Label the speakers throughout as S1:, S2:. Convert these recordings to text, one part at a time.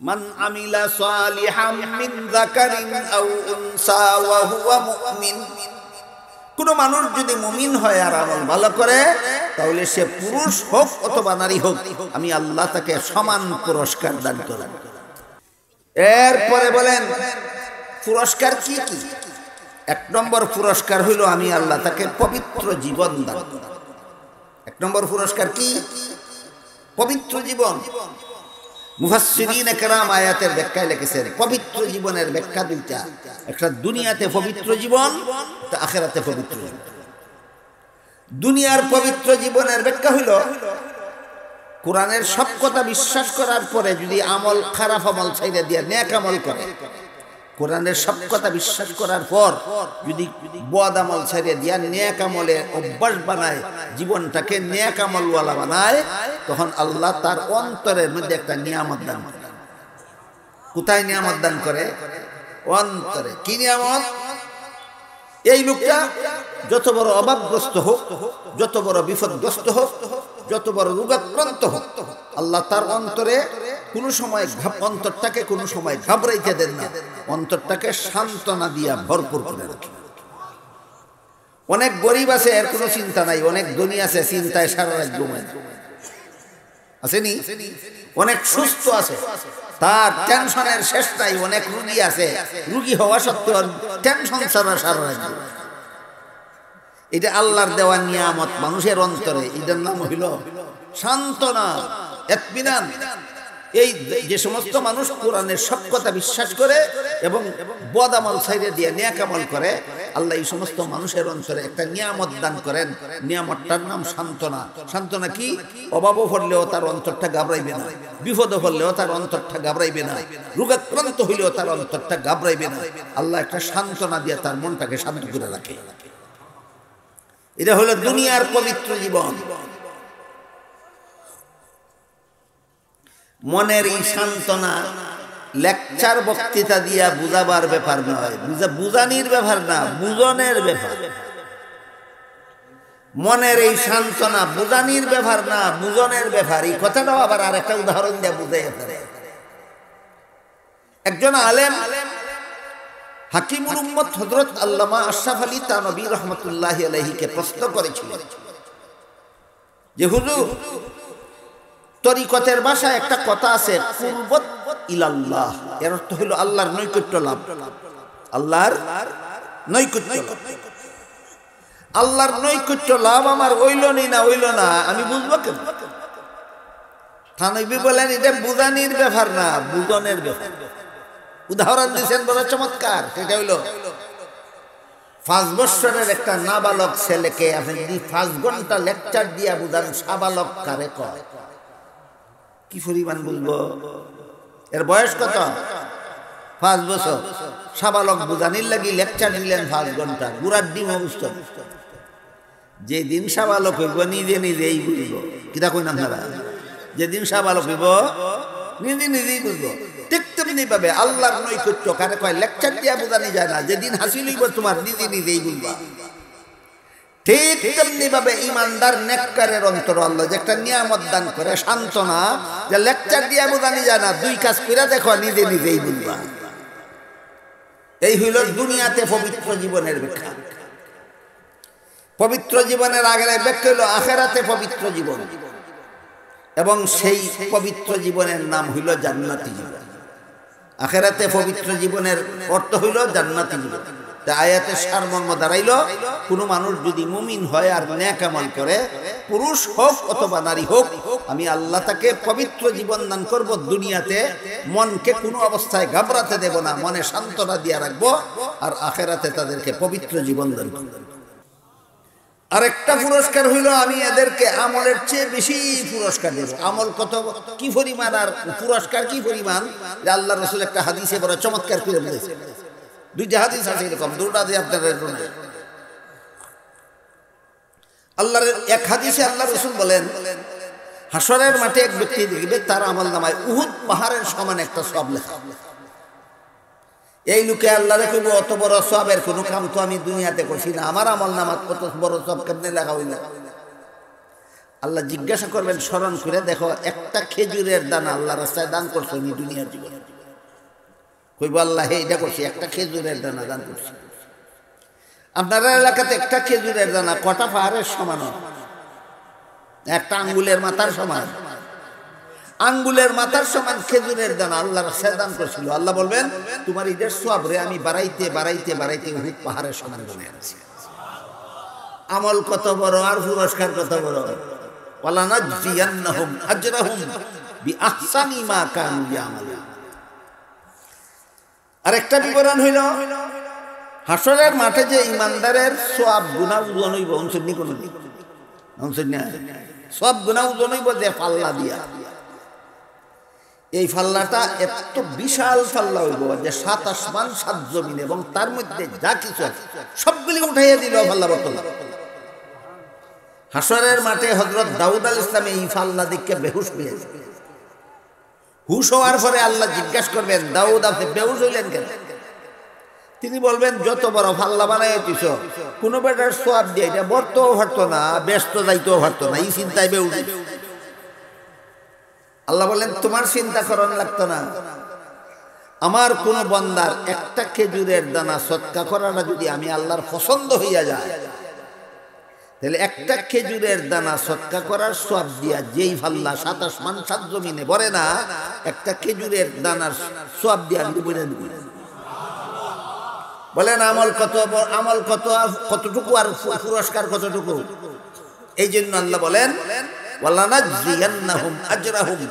S1: মান আমিলা সালিহাম মিন যাকারিন আও উনসা ওয়া হুয়া মুমিন, কোন মানুষ যদি মুমিন হয় আর আমল ভালো করে, তাহলে সে পুরুষ হোক অথবা নারী হোক, আমি আল্লাহ তাকে সমান পুরস্কার দান করব। এরপরে বলেন পুরস্কার কি কি? এক নম্বর পুরস্কার হইল আমি আল্লাহ তাকে পবিত্র জীবন দান করব। এক নম্বর পুরস্কার কি? পবিত্র জীবন। মুফাসসিরিনে কেরাম আয়াতের ব্যাখ্যায় লিখেছেন পবিত্র জীবনের ব্যাখ্যা দুইটা, একটা দুনিয়াতে পবিত্র জীবন, একটা আখিরাতে পবিত্র জীবন। দুনিয়ার পবিত্র জীবনের ব্যাখ্যা হইল কোরআনের সব কথা বিশ্বাস করার পরে যদি আমল খারাপ আমল ছাইড়া দিয়ে নেক আমল করে, কোরআনের সব কথা বিশ্বাস করার পর যদি বদ আমল ছাইড়া দিয়া নেক আমলে অভ্যাস বানায়, জীবনটাকে নেক আমলওয়ালা বানায়, তখন আল্লাহ তার অন্তরের মধ্যে একটা নিয়ামত দান করে। কোথায় নিয়ামত দান করে? অন্তরে। কি নিয়ামত? এই লোকটা যত বড় অভাবগ্রস্ত হোক, যত বড় বিপদগ্রস্ত হোক, যত বড় রোগাক্রান্ত হোক, আল্লাহ তার অন্তরে কোনো সময় অন্তরটাকে কোনো সময় ঘাবড়াইতে দেন না, অন্তরটাকে সান্ত্বনা দিয়া ভরপুর করে রাখে। অনেক গরিব আছে, এর কোনো চিন্তা নাই। অনেক ধনী আছে, চিন্তায় সারা রাত ঘুমায়, আসেনি? অনেক সুস্থ আছে, তার টেনশনের শেষ নাই। অনেক রুগী আছে, রুগী হওয়া সত্ত্বেও টেনশন ছাড়া সারা রাত। এটা আল্লাহর দেওয়া নিয়ামত মানুষের অন্তরে, এটার নাম হইল সান্ত্বনা, ইতমিনান। এই যে সমস্ত মানুষ কোরআনের সব কথা বিশ্বাস করে এবং বদ আমল ছাইড়ে দিয়ে নেক আমল করে, আল্লাহ এই সমস্ত মানুষের অন্তরে একটা নিয়ামত দান করেন। নিয়ামতটার নাম সান্ত্বনা। সান্ত্বনা কি? অভাবও পড়লেও তার অন্তরটা ঘাবড়াইবে না, বিপদও পড়লেও তার অন্তরটা ঘাবড়াইবে না, রোগাক্রান্ত হইলেও তার অন্তরটা ঘাবড়াইবে না। আল্লাহ একটা সান্ত্বনা দিয়ে তার মনটাকে শান্ত করে রাখে। এটা হলো দুনিয়ার পবিত্র জীবন। মনের এই সান্ত্বনা লেকচার বক্তৃতা দিয়া বুঝাবার ব্যাপার নয়, বুঝানির ব্যাপার না, বুঝনের ব্যাপার। মনের এই সান্ত্বনা বুঝানির ব্যাপার না, বুঝনের ব্যাপার। এই কথাটাও আবার আর একটা উদাহরণ দিয়ে বুঝাই পারে। একজন আলেম হাকিমুল উম্মত হযরত আল্লামা আশরাফ আলী থানভী রাহমাতুল্লাহি আলাইহিকে প্রশ্ন করেছিলেন যে হুজুর, তরিকতের ভাষায় একটা কথা আছে, কুরবত ইলাল্লাহ, এর অর্থ হলো আল্লাহর নৈকট্য লাভ। আল্লাহর নৈকট্য লাভ। আল্লাহর নৈকট্য লাভ আমার হইল না হইল না, আমি বুঝবো কেন? থানভী বলেন এটা বুঝানির ব্যাপার না, বুঝনের ব্যাপার। উদাহরণ দিয়েছেন বড় চমৎকার। সেটা হইল 5 বছরের একটা নাবালক ছেলেকে আপনি যদি 5 ঘন্টা লেকচার দিয়া বুঝান, সাবালক কারে কয়? কি পরিমাণ বুঝবো? এর বয়স কত? 5 বছর। সাবালক বুঝানির লাগি লেকচার দিলেন 5 ঘন্টা, গুড়ার ডিম বুঝতো। যেদিন সাবালক হইব নিজে নিজেই বুঝবো। কিতা কই না আপনারা? যেদিন সাবালক হইব নিজে নিজেই বুঝবো। ঠিক তেমনি ভাবে আল্লাহর নৈকট্য কারে কয়? লেকচার দিয়া বুঝানি যায় না, যেদিন হাসিল হইব তোমার নিজে নিজেই বুঝবা। ঠিক তেমনি ভাবে ইমানদার নেককারের অন্তর আল্লাহ যে একটা নিয়ামত দান করে, সান্ত্বনা, যে লেকচার দিয়া বুঝানি যায় না, 2 কাজ করে দেখো নিজে নিজেই বুঝবা। এই হইল দুনিয়াতে পবিত্র জীবনের ব্যাখ্যা। পবিত্র জীবনের আগের ব্যাখ্যা হইল আখিরাতে পবিত্র জীবন, এবং সেই পবিত্র জীবনের নাম হইল জান্নাতি জীবন। আখিরাতে পবিত্র জীবনের অর্থ হইল জান্নাতি জীবন। আয়াতের সারমর্ম দাঁড়াইল, কোন মানুষ যদি মুমিন হয় আর নেক আমল করে, পুরুষ হোক অথবা নারী হোক, আমি আল্লাহ তাকে পবিত্র জীবন দান করব। দুনিয়াতে মনকে কোনো অবস্থায় ঘাবড়াতে দেব না, মনে সান্ত্বনা দিয়ে রাখবো, আর আখিরাতে তাদেরকে পবিত্র জীবন দান করব। আরেকটা পুরস্কার হইল আমি এদেরকে আমলের চেয়ে বেশি পুরস্কার দেব। আমল কত কি পরিমাণ আর পুরস্কার কি পরিমাণ, আল্লাহ রাসূল একটা হাদিসে বড় চমৎকার করে বলেছেন। 2টা হাদিস আছে এরকম, 2টা দিয়ে আপনারা শুনুন। আল্লাহর এক হাদিসে আল্লাহ রাসূল বলেন, হাসরের মাঠে এক ব্যক্তি দেখবে তার আমলনামায় উহুদ পাহাড়ের সমান একটা সওয়াব লেখা। এই লোকে আল্লাহরে কইব, অত বড় সওয়াবের কোনো কাম তো আমি দুনিয়াতে করছি না, আমার আমলনামাত কত বড় সওয়াব কেমনে লেখা হইল? আল্লাহ জিজ্ঞাসা করবেন, স্মরণ করে দেখো একটা খেজুরের দানা আল্লাহ রাস্তায় দান করছো নি দুনিয়ার জীবনে? কইব আল্লাহ এইটা করছি, একটা খেজুরের দানা দান করছি। আপনার এলাকাতে একটা খেজুরের দানা কটা পাহাড়ের সমান? একটা আঙ্গুলের মাথার সমান। আঙ্গুলের মাথার সমান খেজুরের দানা আল্লাহ রাস্তায় দান করছিল। আল্লাহ বলবেন, তোমার ঈদের সওয়াব রে আমি বাড়াইতে বাড়াইতে বাড়াইতে উহুদ পাহাড়ের সমান বনে আনছি। আমল কত বড় আর পুরস্কার কত বড়! ওয়ালানাজিয়ান্নাহুম আজরাহুম বিআহসানি মা কানু ইয়ামালুন। আরেকটা বিবরণ হইল, হাসরের মাঠে যে ইমানদারের সওয়াব গুনাহ ওজন হইব, অনসুন্নি কোন দিন অনসুন্নি সব গুনাহ ওজন হইব যে পাল্লা দিয়া। এই পাল্লাটা এত বিশাল পাল্লা হইব যে 7 আসমান 7 জমিন এবং তার মধ্যে যা কিছু আছে সবগুলি উঠাইয়া দিল পাল্লা বর্তলা। হাসরের মাঠে হযরত দাউদ আলাইহিস সালাম এই পাল্লা দেখে বেহুশ হয়ে গেছে। হুশ হওয়ার পরে আল্লাহ জিজ্ঞাসা করবেন, দাউদ আপনি বেহুশ হইলেন কেন? তিনি বলবেন, যত বড় পাল্লা বানাই দিছ, কোনো বেটার সওয়াব দিয়ে এটা বর্তও পারতো না, ব্যস্ত যাইতেও পারতো না, এই চিন্তায় বেহুশ। আল্লাহ বলেন, তোমার চিন্তা করন লাগতো না। আমার কোন বান্দার একটা খেজুরের দানা সদকা করাটা যদি আমি আল্লাহর পছন্দ হইয়া যায়, তাহলে একটা খেজুরের দানা সদকা করার সওয়াব দিয়া যেই পাল্লা 7 আসমান 7 জমিনে ভরে না, একটা খেজুরের দানার সওয়াব দিয়া আমি বলে দেব। বলেন আমল কত, আমল কত, কতটুকু আর পুরস্কার কতটুকু? এই জন্য আল্লাহ বলেন, ওয়ালানাজিয়ান্নাহুম আজরাহুম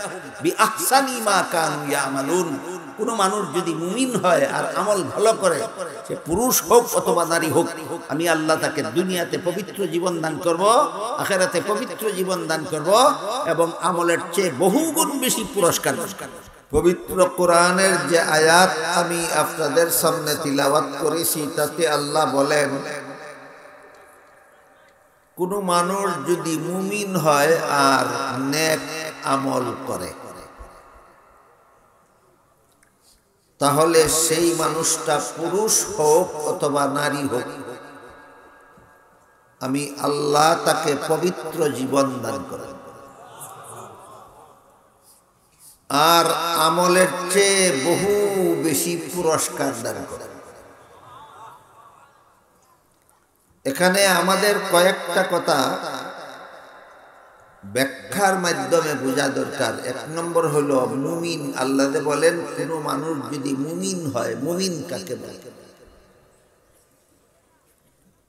S1: বিআহসানি মা কানু ইয়ামালুন। কোন মানুষ যদি মুমিন হয় আর আমল ভালো করে, সে পুরুষ হোক অথবা নারী হোক, আমি আল্লাহ তাকে দুনিয়াতে পবিত্র জীবন দান করব, আখিরাতে পবিত্র জীবন দান করব এবং আমলের চেয়ে বহুগুণ বেশি পুরস্কার। পবিত্র কোরআনের যে আয়াত আমি আপনাদের সামনে তিলাওয়াত করেছি, তাতে আল্লাহ বলেন, কোন মানুষ যদি মুমিন হয় আর নেক আমল করে, তাহলে সেই মানুষটা পুরুষ হোক অথবা নারী হোক, আমি আল্লাহ তাকে পবিত্র জীবন দান করি আর আমলের চেয়ে বহু বেশি পুরস্কার দান করে। এখানে আমাদের কয়েকটা কথা ব্যাখ্যার মাধ্যমে বোঝা দরকার। 1 নম্বর হলো মুমিন। আল্লাহ বলেন, কোন মানুষ যদি মুমিন হয়, মুমিন কাকে বলে?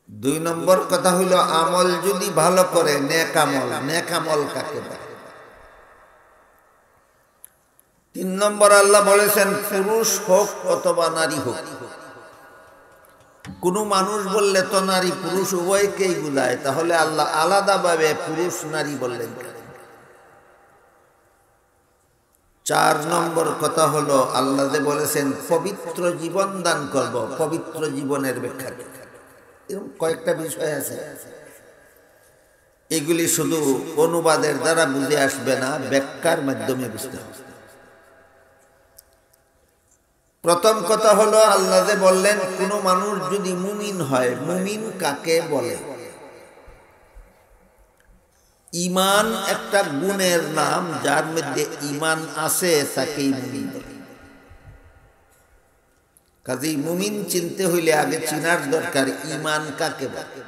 S1: 2 নম্বর কথা হলো আমল যদি ভালো করে, নেক আমল, নেক আমল কাকে বলে? 3 নম্বর আল্লাহ বলেছেন, পুরুষ হোক অথবা নারী হোক। কোন মানুষ বললে তো নারী পুরুষ উভয়কেই বুঝায়, তাহলে আল্লাহ আলাদাভাবে পুরুষ নারী বললেন। 4 নম্বর কথা হলো আল্লাহ যে বলেছেন পবিত্র জীবন দান করব, পবিত্র জীবনের ব্যাখ্যা। এরকম কয়েকটা বিষয় আছে, এগুলি শুধু অনুবাদের দ্বারা বুঝে আসবে না, ব্যাখ্যার মাধ্যমে বুঝতে হবে। প্রথম কথা হলো আল্লাহ যে বললেন, কোন মানুষ যদি মুমিন হয়, মুমিন কাকে বলে? ঈমান একটা গুণের নাম, যার মধ্যে ঈমান আছে তাকেই মুমিন বলে। কাজেই মুমিন চিনতে হইলে আগে চিনার দরকার ঈমান কাকে বলে।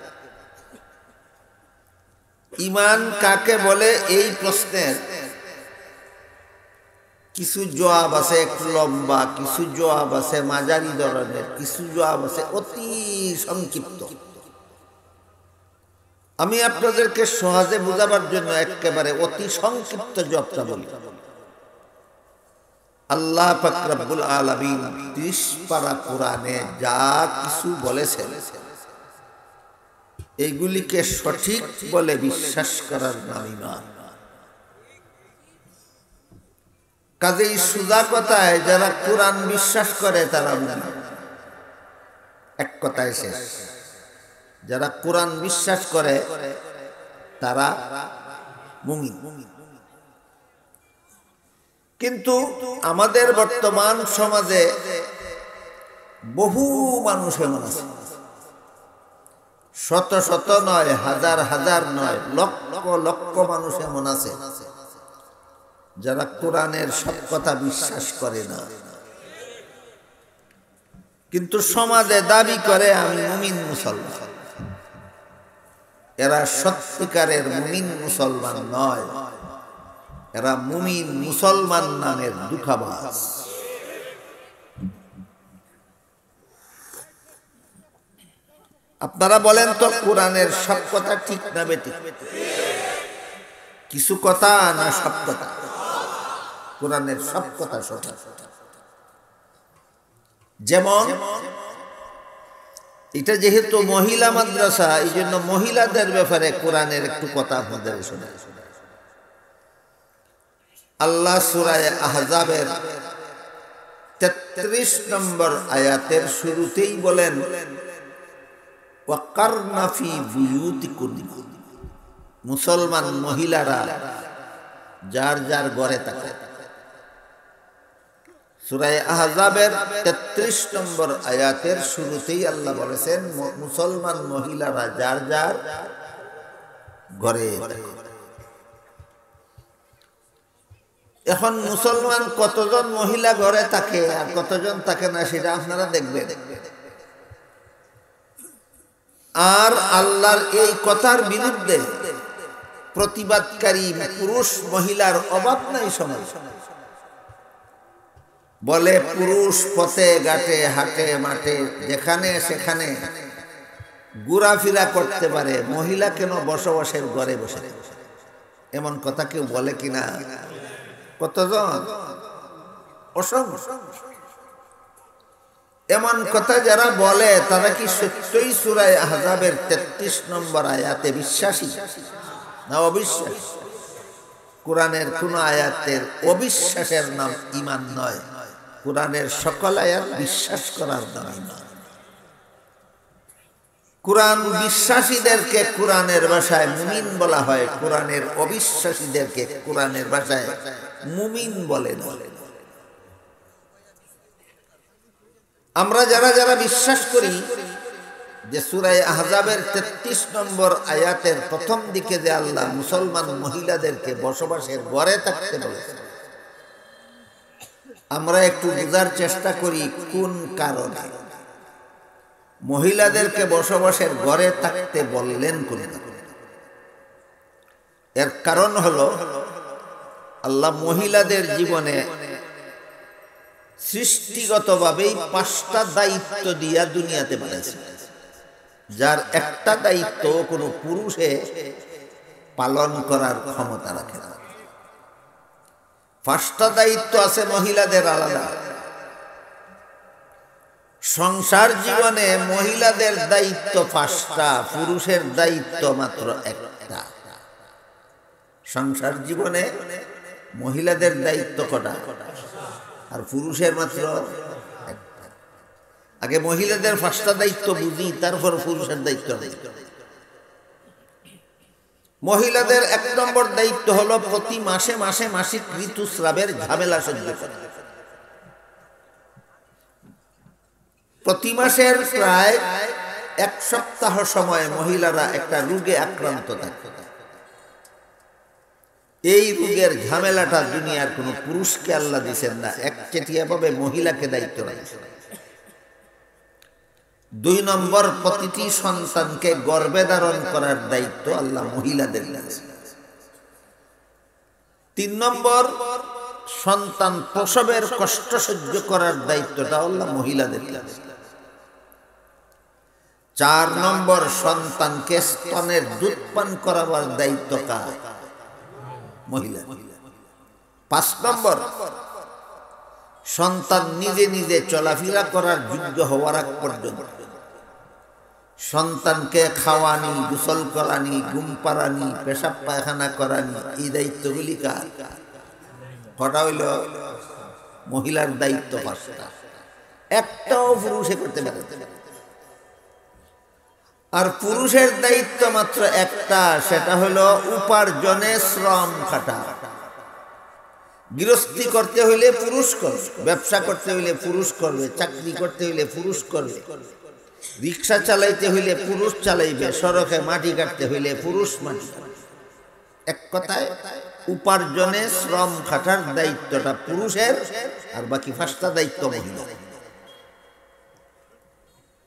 S1: ঈমান কাকে বলে এই প্রশ্নের কিছু জবাব আছে একটু লম্বা, কিছু জবাব আছে মাঝারি ধরনের, কিছু জবাব আছে অতি সংক্ষিপ্ত। আমি আপনাদেরকে সহজে বোঝাবার জন্য একেবারে অতি সংক্ষিপ্ত জবাবটা বলি। আল্লাহ পাক রব্বুল আলামিন 30 পারা কোরআনে যা কিছু বলেছেন, এইগুলিকে সঠিক বলে বিশ্বাস করার নাম ঈমান। কাজেই সুজা কথায় যারা কোরআন বিশ্বাস করে তারা মুমিন। এক কথায় শেষ, যারা কোরআন বিশ্বাস করে তারা মুমিন। কিন্তু আমাদের বর্তমান সমাজে বহু মানুষ এমন আছে, শত শত নয়, হাজার হাজার নয়, লক্ষ লক্ষ মানুষ এমন আছে যারা কোরআনের সব কথা বিশ্বাস করে না, কিন্তু সমাজে দাবি করে আমি মুমিন মুসলমান। এরা সত্যিকারের মুমিন মুসলমান নয়, এরা মুমিন মুসলমান নামের দুঃখাবাজ। আপনারা বলেন তো কোরআনের সব কথা ঠিক না বেঠিক? কিছু কথা না সব কথা? কোরআনের সব কথা সঠিক। যেমন এটা যেহেতু মহিলা মাদ্রাসা, এই জন্য মহিলাদের ব্যাপারে কোরআনের একটু কথা আপনাদের শোনা। আল্লাহ সূরা আহজাবের 33 নম্বর আয়াতের শুরুতেই বলেন, ওয়াকারনা ফি বুয়ুতিকুন্না, মুসলমান মহিলারা যার যার ঘরে থাকে। সূরা আহজাবের 33 নম্বর আয়াতের শুরুতেই আল্লাহ বলেছেন মুসলমান মহিলারা যার যার ঘরে। এখন মুসলমান কতজন মহিলা ঘরে থাকে আর কতজন থাকে না সেটা আপনারা দেখবেন। আর আল্লাহর এই কথার বিরুদ্ধে প্রতিবাদকারী পুরুষ মহিলার অভাব নাই সমাজ। বলে পুরুষ পথে ঘাটে হাটে মাঠে যেখানে সেখানে ঘোরাফেরা করতে পারে, মহিলা কেন বসবাসের ঘরে বসে? এমন কথা কেউ বলে কিনা? কতজন? অসংখ্য। এমন কথা যারা বলে তারা কি সত্যই সূরা আহজাবের 33 নম্বর আয়াতে বিশ্বাসী না অবিশ্বাসী? কোরআনের কোন আয়াতের অবিশ্বাসের নাম ঈমান নয়, কোরআনের সকল আয়াত বিশ্বাস করার নাম ঈমান। কোরআন বিশ্বাসীদেরকে কোরআনের ভাষায় মুমিন বলা হয়, কোরআনের অবিশ্বাসীদেরকে কোরআনের ভাষায় মুমিন বলে না। আমরা যারা যারা বিশ্বাস করি যে সূরা আহজাবের 33 নম্বর আয়াতের প্রথম দিকে যে আল্লাহ মুসলমান মহিলাদেরকে বসবাসের ঘরে থাকতে বলেছেন, আমরা একটু বোঝার চেষ্টা করি কোন কারণে মহিলাদেরকে বসবাসের ঘরে থাকতে বললেন। কোন এর কারণ হলো আল্লাহ মহিলাদের জীবনে সৃষ্টিগতভাবেই 5টা দায়িত্ব দিয়া দুনিয়াতে পাঠাইছে, যার একটা দায়িত্ব কোনো পুরুষে পালন করার ক্ষমতা রাখে না। 5টা দায়িত্ব আছে মহিলাদের আলাদা। সংসার জীবনে মহিলাদের দায়িত্ব 5টা, পুরুষের দায়িত্ব মাত্র একটা। সংসার জীবনে মহিলাদের দায়িত্ব কটা আর পুরুষের মাত্র একটা। আগে মহিলাদের 5টা দায়িত্ব বুঝি, তারপর পুরুষের দায়িত্ব নেই। মহিলাদের 1 নম্বর দায়িত্ব হলো প্রতি মাসে মাসে মাসিক ঋতুস্রাবের ঝামেলা সহ্য করা। প্রতি মাসের প্রায় 1 সপ্তাহ সময় মহিলারা একটা রোগে আক্রান্ত থাকে। এই রোগের ঝামেলাটা দুনিয়ার কোনো পুরুষকে আল্লাহ দিয়েছেন না, একচেটিয়াভাবে মহিলাকে দায়িত্ব রাখছেন। 2 নম্বর, প্রতিটি সন্তানকে গর্ভে ধারণ করার দায়িত্ব আল্লাহ মহিলাদের দিয়েছেন। 3 নম্বর, সন্তান প্রসবের কষ্ট সহ্য করার দায়িত্বটা আল্লাহ মহিলাদের দিয়েছেন। 4 নম্বর, সন্তানকে স্তনের দুধ পান করাবার দায়িত্ব কার? মহিলা। 5 নম্বর, সন্তান নিজে নিজে চলাফেরা করার যোগ্য হওয়ার আগ পর্যন্ত সন্তানকে খাওয়ানি, গোসল করানি, ঘুম পাড়ানি, পেশাব পায়খানা করানি, এই দায়িত্বগুলি কার? কটা হইল? মহিলার দায়িত্ব 5টা, একটাও পুরুষে করতে পারে। আর পুরুষের দায়িত্ব মাত্র একটা, সেটা হলো উপার্জনে শ্রম খাটা। গৃহস্থী করতে হইলে পুরুষ করবে, ব্যবসা করতে হইলে পুরুষ করবে, চাকরি করতে হইলে পুরুষ করবে, রিক্সা চালাইতে হইলে পুরুষ চালাইবে, সড়কে মাটি কাটতে হইলে পুরুষ মাটি। এক কথায় উপার্জনে শ্রম খাটার দায়িত্বটা পুরুষের, আর বাকি 5টা দায়িত্ব মহিলা।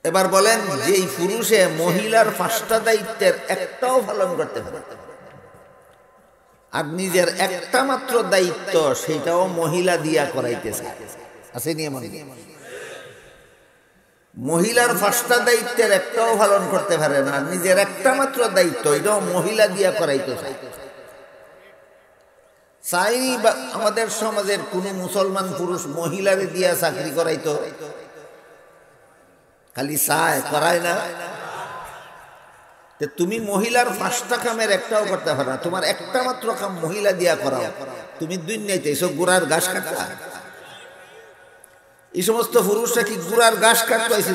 S1: এবার বলেন, যেই পুরুষে মহিলার 5টা দায়িত্বের একটাও পালন করতে পারে, আর নিজের একটা মাত্র দায়িত্ব সেটাও মহিলা দিয়া করাইতেছে, আছে নিয়ম। মহিলার 5টা দায়িত্বের একটাও পালন করতে পারে না, নিজের একটা মাত্র দায়িত্ব এটাও মহিলা দিয়া করাইতেছে। চাই আমাদের সমাজের কোন মুসলমান পুরুষ মহিলারে দিয়া চাকরি করাইতো? খালি চায়, করায় না। তুমি মহিলার 5টা কামের একটাও করতে পারো না, তোমার একটা মাত্র কাম মহিলা দিয়া করাও। তুমি দুনিয়াতে এসব গুড়ার ঘাস কাটা, এই সমস্ত পুরুষরা কি গুড়ার ঘাস কাটতে আইছে?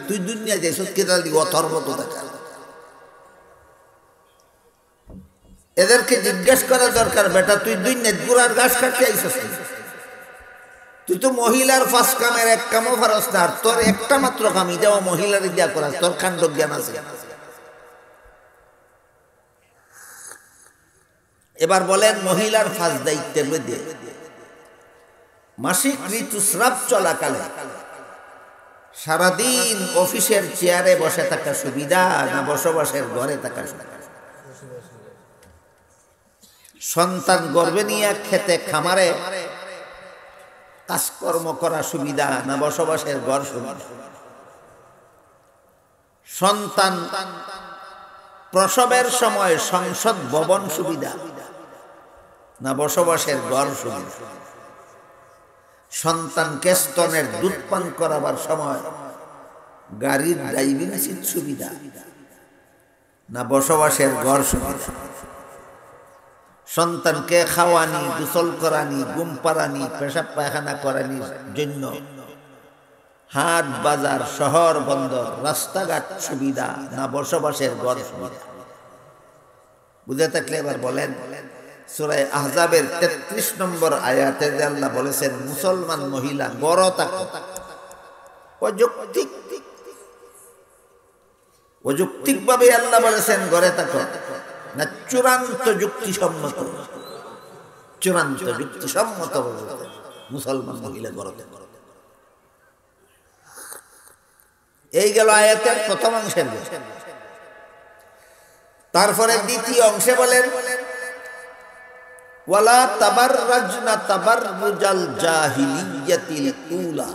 S1: তুই দুনিয়াতে এসব কেটাল দিকে অথর মতো দেখা। এদেরকে জিজ্ঞেস করা দরকার, বেটা তুই দুনিয়াতে গুড়ার ঘাস কাটতে আইছিস? তুই তো মহিলার 5 কামের এক কামও পারস না, আর তোর একটা মাত্র কাম এটাও মহিলার দিয়া করা, তোর কাণ্ড জ্ঞান আছে? এবার বলেন, মহিলার 5 দায়িত্বের মধ্যে মাসিক ঋতুস্রাব চলাকালে সারাদিন অফিসের চেয়ারে বসে থাকা সুবিধা না বসবাসের ঘরে থাকা সুবিধা? সন্তান গর্ভে নিয়ে খেতে খামারে কাজকর্ম করা সুবিধা না বসবাসের ঘর সুবিধা? সন্তান প্রসবের সময় সংসদ ভবন সুবিধা না বসবাসের ঘর সুবিধা? সন্তানকে স্তনের দুধ পান করাবার সময় গাড়ির ড্রাইভিং সিট সুবিধা না বসবাসের ঘর সুবিধা? সন্তানকে খাওয়ানি, গোসল করানি, ঘুম পাড়ানি, পেশাব পায়খানা করানির জন্য হাট বাজার, শহর বন্দর, রাস্তাঘাট সুবিধা না বসবাসের ঘর সুবিধা? বুঝে থাকলে এবার বলেন, সূরা আহজাবের 33 নম্বর আয়াতে আল্লাহ বলেছেন, মুসলমান মহিলা গড় থাকো। অযৌক্তিকভাবে আল্লাহ বলেছেন গড়ে থাকো না চূড়ান্ত যুক্তিসম্মত? চূড়ান্ত যুক্তিসম্মত মুসলমান মহিলা গড়ে থাকো। এই গেল আয়াতের প্রথম অংশের। তারপরে দ্বিতীয় অংশে বলেন, ওয়ালা তাবাররাজনা তাবাররুজাল জাহিলিয়াতিল উলা।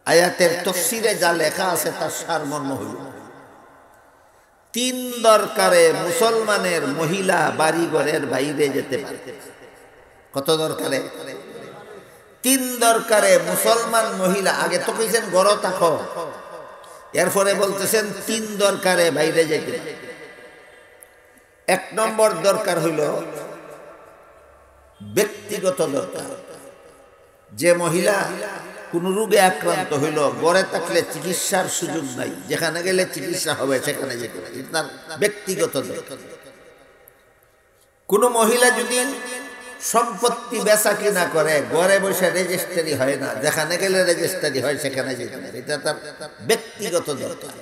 S1: আয়াতের তাফসীরে যা লেখা আছে তার সারমর্ম হইল, 3 দরকারে মুসলমানের মহিলা বাড়ি ঘরের বাইরে যেতে পারে। কত দরকারে? 3 দরকারে মুসলমান মহিলা। আগে তো কইছেন ঘর থাকো, এরপরে বলতেছেন 3 দরকারে বাইরে যেতে পারে। 1 নম্বর দরকার হইল ব্যক্তিগত দরকার। যে মহিলা কোন রোগে আক্রান্ত হইল, ঘরে থাকলে চিকিৎসার সুযোগ নাই, যেখানে গেলে চিকিৎসা হবে সেখানে যেতে পারে, তার ব্যক্তিগত দরকার। কোন মহিলা যদি সম্পত্তি বেচা কিনা করে, ঘরে বসে রেজিস্ট্রি হয় না, যেখানে গেলে রেজিস্ট্রি হয় সেখানে যেতে পারে, এটা তার ব্যক্তিগত দরকার।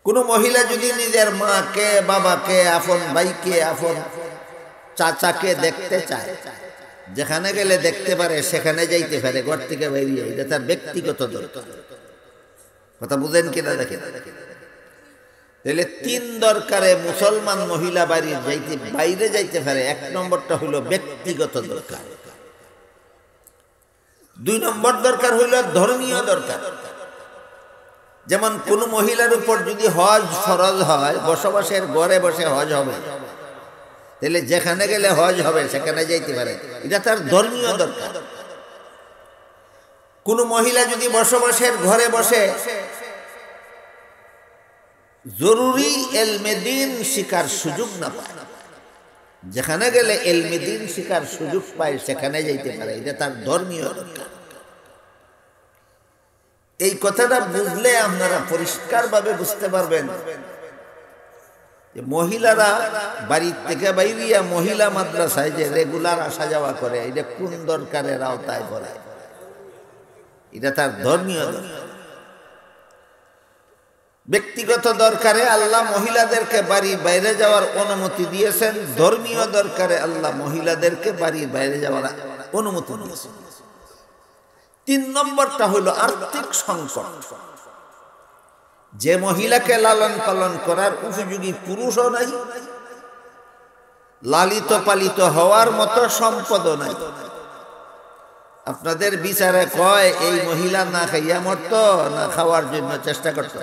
S1: কোন মহিলা যদি নিজের মাকে, বাবাকে, আপন ভাইকে, আপন চাচাকে দেখতে চায়, যেখানে গেলে দেখতে পারে সেখানে যাইতে পারে, ঘর থেকে বেরিয়ে, এটা তার ব্যক্তিগত দরকার। কথা বুঝেন কিনা দেখেন। তাহলে 3 দরকারে মুসলমান মহিলা বাইরে যাইতে পারে। 1 নম্বরটা হইল ব্যক্তিগত দরকার। 2 নম্বর দরকার হইল ধর্মীয় দরকার। যেমন কোন মহিলার উপর যদি হজ ফরজ হয়, বসবাসের ঘরে বসে হজ হবে, তাহলে যেখানে গেলে হজ হবে সেখানে যাইতে পারে, এটা তার ধর্মীয় দরকার। কোন মহিলা যদি বসবাসের ঘরে বসে জরুরি ইলমে দ্বীন শিখার সুযোগ না পায়, যেখানে গেলে ইলমে দ্বীন শিখার সুযোগ পায় সেখানে যাইতে পারে, এটা তার ধর্মীয় দরকার। এই কথাটা বুঝলে আপনারা পরিষ্কারভাবে বুঝতে পারবেন যে মহিলারা বাড়ির থেকে বাইরিয়া মহিলা মাদ্রাসায় যে রেগুলার আসা যাওয়া করে, এটা কোন দরকারের আওতায় পড়ে? এটা তার ধর্মীয় দরকার। ব্যক্তিগত দরকারে আল্লাহ মহিলাদেরকে বাড়ির বাইরে যাওয়ার অনুমতি দিয়েছেন, ধর্মীয় দরকারে আল্লাহ মহিলাদেরকে বাড়ির বাইরে যাওয়ার অনুমতি দিয়েছেন। 3 নম্বরটা হলো আর্থিক সংকট। যে মহিলাকে লালন পালন করার উপযোগী পুরুষও নাই, লালিত পালিত হওয়ার মতো সম্পদও নাই। আপনাদের বিচারে কয় এই মহিলা না খাইয়া মরত না খাওয়ার জন্য চেষ্টা করত?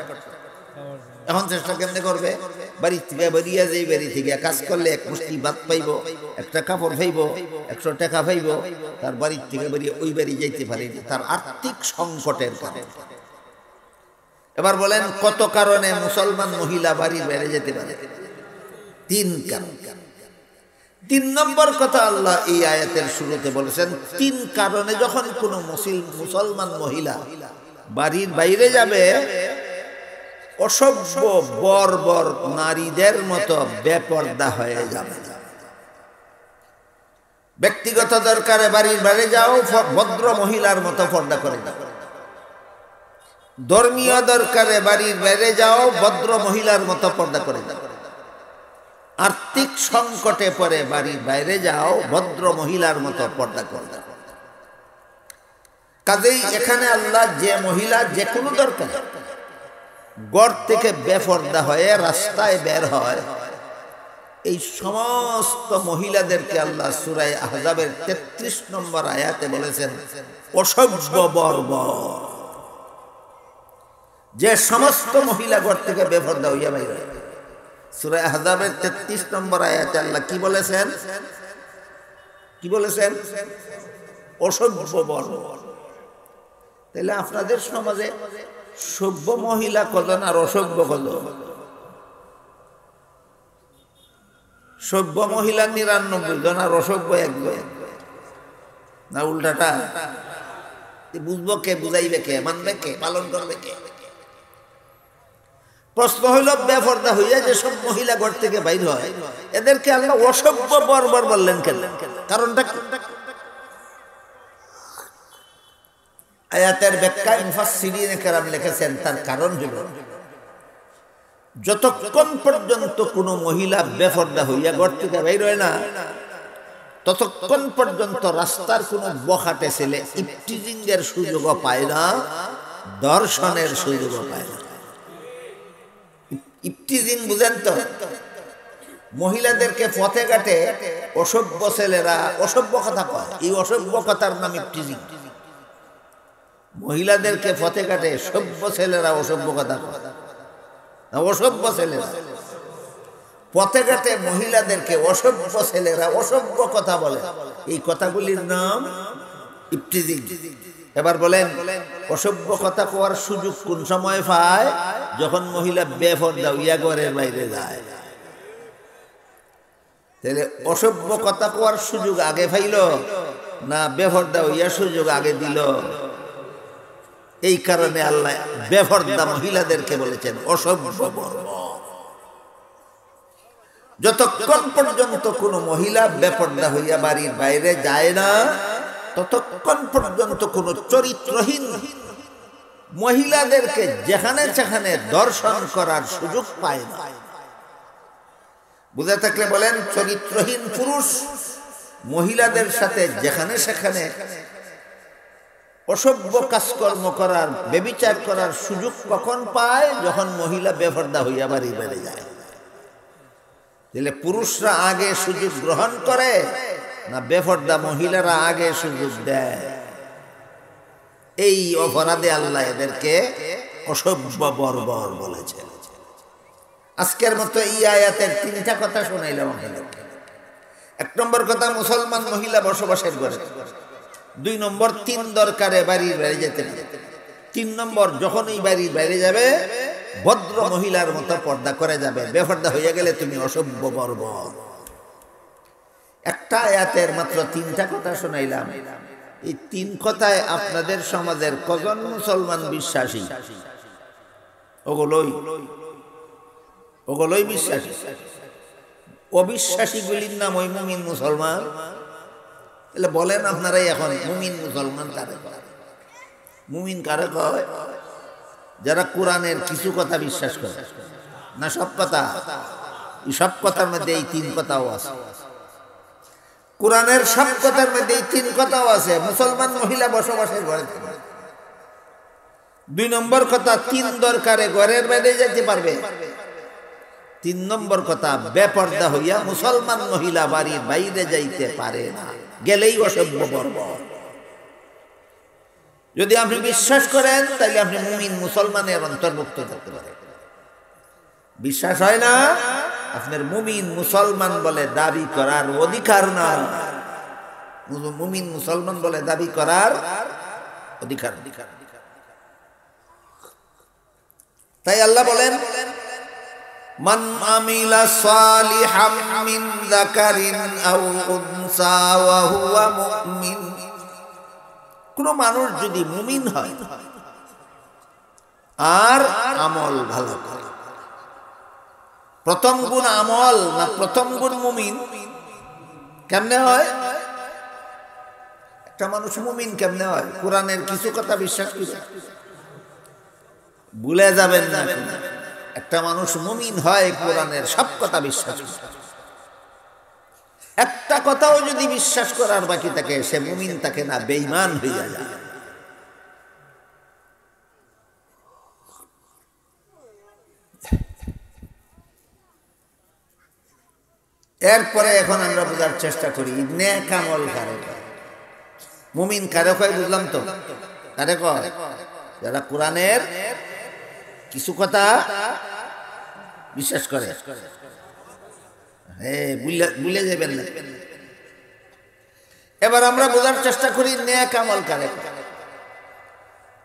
S1: এখন চেষ্টা কেমনে করবে? বাড়ি থেকে বেরিয়ে যাই, বাড়ি থেকে কাজ করলে এক মুষ্টি ভাত পাইব, একটা কাপড় পাইব, 100 টাকা পাইব, তার বাড়ির থেকে বেরিয়ে ওই বাড়ি যাইতে পারে, তার আর্থিক সংকটের কারণে। এবার বলেন কত কারণে মুসলমান মহিলা বাড়ি বেড়ে যেতে পারে? 3 কারণ। 3 নম্বর কথা আল্লাহ এই আয়াতের শুরুতে বলেছেন, 3 কারণে যখন কোনো মুসলমান মহিলা বাড়ির বাইরে যাবে, অসভ্য বর্বর নারীদের মতো বেপরদা হয়ে যাবে। ব্যক্তিগত দরকারে বাড়ির বাইরে যাও, ভদ্র মহিলার মতো পর্দা করে যাও। ধর্মীয় দরকারে বাড়ির বাইরে যাও, ভদ্র মহিলার মতো পর্দা করে যাও। আর্থিক সংকটে পড়ে বাড়ির বাইরে যাও, ভদ্র মহিলার মতো পর্দা করে যাও। কাজেই এখানে আল্লাহ যে মহিলা যে কোনো দরকার ঘর থেকে বেপরদা হয়ে রাস্তায় বের হয়, এই সমস্ত মহিলাদেরকে আল্লাহ সূরা আহজাবের 33 নম্বর আয়াতে বলেছেন অসভ্য বর্বর। যে সমস্ত মহিলা ঘর থেকে বেপরদা হইয়া বাইর হয়, সূরা আহজাবের 33 নম্বর আয়াতে আল্লাহ কি বলেছেন? কি বলেছেন? অসভ্য বর্বর। তাহলে আপনাদের সমাজে সভ্য মহিলা কজন আর অসভ্য কজন? সভ্য মহিলা 99 জন আর অসভ্য 1 জন, না উল্টাটা? বুঝবো কে? বুঝাইবে কে? মানবে কে? পালন করবে কে? প্রশ্ন হইল বেপরদা হইয়া যে সব মহিলা ঘর থেকে বাইর হয়, এদেরকে আল্লাহ অসভ্য বর্বর বললেন কেন? কারণটা কি? আয়াতের ব্যাখ্যায় মুফাসসিরিনে কেরাম লিখেছেন তার কারণ হলো, যতক্ষণ পর্যন্ত কোনো মহিলা বেপরদা হইয়া ঘর থেকে বাইর হয় না, ততক্ষণ পর্যন্ত রাস্তার কোনো বখাটে ছেলে ইফটিজিং এর সুযোগও পায় না, দর্শনের সুযোগও পায় না। ইফটিজিং বুঝেন তো? মহিলাদেরকে পথে ঘাটে অসভ্য ছেলেরা অসভ্য কথা কয়, এই অসভ্য কথার নাম ইফটিজিং। মহিলাদেরকে পথে ঘাটে সভ্য ছেলেরা অসভ্য কথা কয়, অসভ্য ছেলেরা পথে ঘাটে মহিলাদেরকে অসভ্য ছেলেরা অসভ্য কথা বলে, এই কথাগুলির নাম ইফটিজিং। এবার বলেন অসভ্য কথা কোয়ার সুযোগ কোন সময় পায়? যখন মহিলা বেপরদা হইয়া ঘরের বাইরে যায়। তাহলে অসভ্য কথা কোয়ার সুযোগ আগে পাইল না বেপরদা হইয়া সুযোগ আগে দিল? এই কারণে আল্লাহ বেপরদা মহিলাদেরকে বলেছেন অসভ্য বর্বর। যতক্ষণ পর্যন্ত কোনো মহিলা বেপরদা হইয়া বাড়ির বাইরে যায় না, ততক্ষণ পর্যন্ত কোনো চরিত্রহীন মহিলাদেরকে যেখানে সেখানে দর্শন করার সুযোগ পায় না। বুঝে থাকলে বলেন, চরিত্রহীন পুরুষ মহিলাদের সাথে যেখানে সেখানে অসভ্য কাজকর্ম করার, ব্যভিচার করার সুযোগ কখন পায়? যখন মহিলা বেপরদা হইয়া বাড়ি বেড়ে যায়। তাহলে পুরুষরা আগে সুযোগ গ্রহণ করে না বেপরদা মহিলারা আগে সুযোগ দেয়? এই অপরাধে আল্লাহ এদেরকে অসভ্য বর্বর বলেছেন। আজকের মতো এই আয়াতের 3টা কথা শোনাইলাম আপনাদেরকে। 1 নম্বর কথা, মুসলমান মহিলা বসবাসের ঘরে। 2 নম্বর, 3 দরকারে বাড়ির বাইরে যেতে পারে। 3 নম্বর, যখন এই বাড়ির বাইরে যাবে ভদ্র মহিলার মতো পর্দা করে যাবে, বেপরদা হয়ে গেলে তুমি অসভ্য বর্বর। একটা আয়াতের মাত্র 3টা কথা শোনাইলাম। এই 3 কথায় আপনাদের সমাজের কজন মুসলমান বিশ্বাসী? ওগুলোই বিশ্বাসী। অবিশ্বাসীগুলির নাম ওই মুমিন মুসলমান। তাহলে বলেন আপনারাই এখন মুমিন মুসলমান কারে কয়? মুমিন কারে কয়? যারা কোরআনের কিছু কথা বিশ্বাস করে না, সব কথা, সব কথার মধ্যে এই তিন কথাও আছে। কোরআনের সব কথার মধ্যে এই তিন কথাও আছে। মুসলমান মহিলা বসবাসের ঘরে থাকে। 2 নম্বর কথা, 3 দরকারে ঘরের বাইরে যেতে পারবে। 3 নম্বর কথা, বেপর্দা হইয়া মুসলমান মহিলা বাড়ির বাইরে যাইতে পারে না, গেলেই অসভ্য বর্বর। যদি আপনি বিশ্বাস করেন তাহলে আপনি মুমিন মুসলমানের অন্তর্ভুক্ত থাকতে পারেন। বিশ্বাস হয় না, আপনার মুমিন মুসলমান বলে দাবি করার অধিকার না। মুমিন মুসলমান বলে দাবি করার অধিকার। তাই আল্লাহ বলেন, মান আমিলা সালিহাম মিন যাকারিন আও উনসা ওয়া হুয়া মুমিন। কোন মানুষ যদি মুমিন হয় আর আমল ভালো করে, প্রথম গুণ আমল না প্রথম গুণ মুমিন? কেমনে হয়? একটা মানুষ মুমিন কেমনে হয়? কোরআনের কিছু কথা বিশ্বাস করে ভুলে যাবেন না। একটা মানুষ মুমিন হয় কোরআনের সব কথা বিশ্বাস করে। একটা কথাও যদি বিশ্বাস করার বাকি থাকে, সে মুমিন থাকে না, বেঈমান হয়ে যায়। এরপরে এখন আমরা বোঝার চেষ্টা করি নেক আমল কারে কয়। মুমিন কারে কয় বুঝলাম তো, কারে কয়? যারা কোরআনের কিছু কথা বিশ্বাস করে। হ্যাঁ, ভুলে যাবেন না। এবার আমরা বোঝার চেষ্টা করি নেক আমল কারে কয়।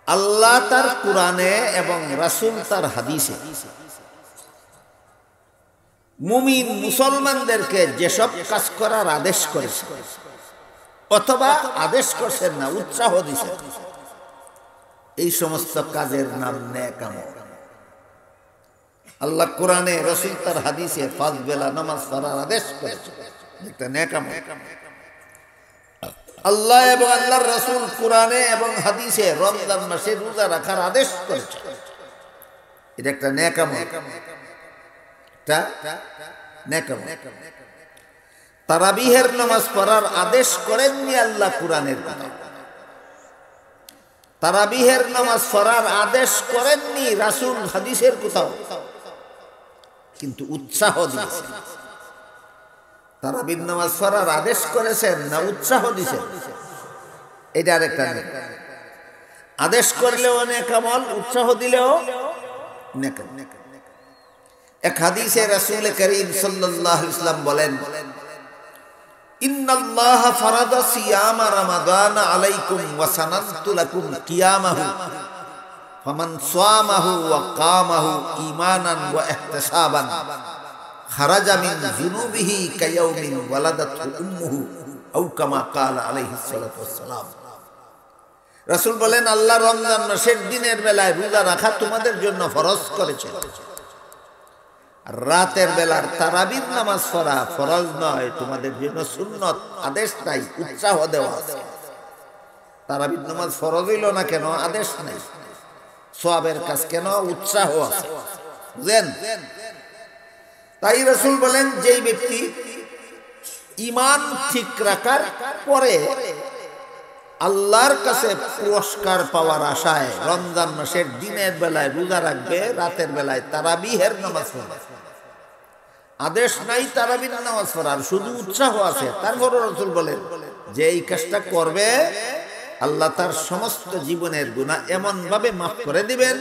S1: আল্লাহ তার কোরআনে এবং রাসূল তার হাদিসে মুমিন মুসলমানদেরকে যেসব কাজ করার আদেশ করেছে, অথবা আদেশ করছেন না, উৎসাহ দিয়েছেন, এই সমস্ত কাজের নাম নেক আমল। আল্লাহ কোরআনে, রাসূল তার হাদিসে 5 বেলা নামাজ পড়ার আদেশ করেছে, একটা নেক আমল। আল্লাহ এবং আল্লাহর রাসূল কোরআনে এবং হাদিসে রমজান মাসে রোজা রাখার আদেশ করেছে, এটা একটা নেক আমল। তারাবিহের নামাজ পড়ার আদেশ করেননি আল্লাহ কোরআনের কথা। তারাবিহের নামাজ পড়ার আদেশ করেননি রাসূল হাদিসের কোথাও, কিন্তু উৎসাহ দিয়েছেন। তারাবির নামাজ পড়ার আদেশ করেছেন না উৎসাহ দিয়েছেন, এটা আরেকটা নেক। আদেশ করলেও নেক আমল, উৎসাহ দিলেও নেক আমল। এক হাদিসে রাসূল করিম সাল্লাল্লাহু আলাইহি ওয়াসাল্লাম বলেন, ইন্নাল্লাহ ফারাদা সিয়ামা রমাদান আলাইকুম ওয়া সানানতু লাকুম কিয়ামাহু ফামান সামাহু ওয়া কামাহু ঈমানান ওয়া ইহতিসাবান খারাজা মিন যুনুবিহি কায়াউমিন ওয়ালাদাতহু উম্মুহু আও কামা ক্বালা আলাইহিস সালাতু ওয়াস সালাম। রাসূল বলেন, আল্লাহ রমজান মাসের দিনের বেলায় রোজা রাখা তোমাদের জন্য ফরজ করেছেন। রাতের বেলার তারাবির নামাজ পড়া ফরজ নয়, তোমাদের জন্য সুন্নত, আদেশ নাই, উৎসাহ দেওয়া আছে। তারাবির নামাজ ফরজ হইল না কেন? আদেশ নাই। সওয়াবের কাজ কেন? উৎসাহ আছে, বুঝেন? তাই রাসূল বলেন, যেই ব্যক্তি ঈমান ঠিক রাখার পরে আল্লাহর কাছে পুরস্কার পাওয়ার আশায় রমজান মাসের দিনের বেলায় রোজা রাখবে, রাতের বেলায় তারাবিহের নামাজ পড়বে, আদেশ নাই তারাবির নামাজ পড়ার, শুধু উৎসাহ আছে, তারপর রাসূল বলেন যে এই কাজটা করবে আল্লাহ তার সমস্ত জীবনের গুনাহ এমন ভাবে মাফ করে দিবেন,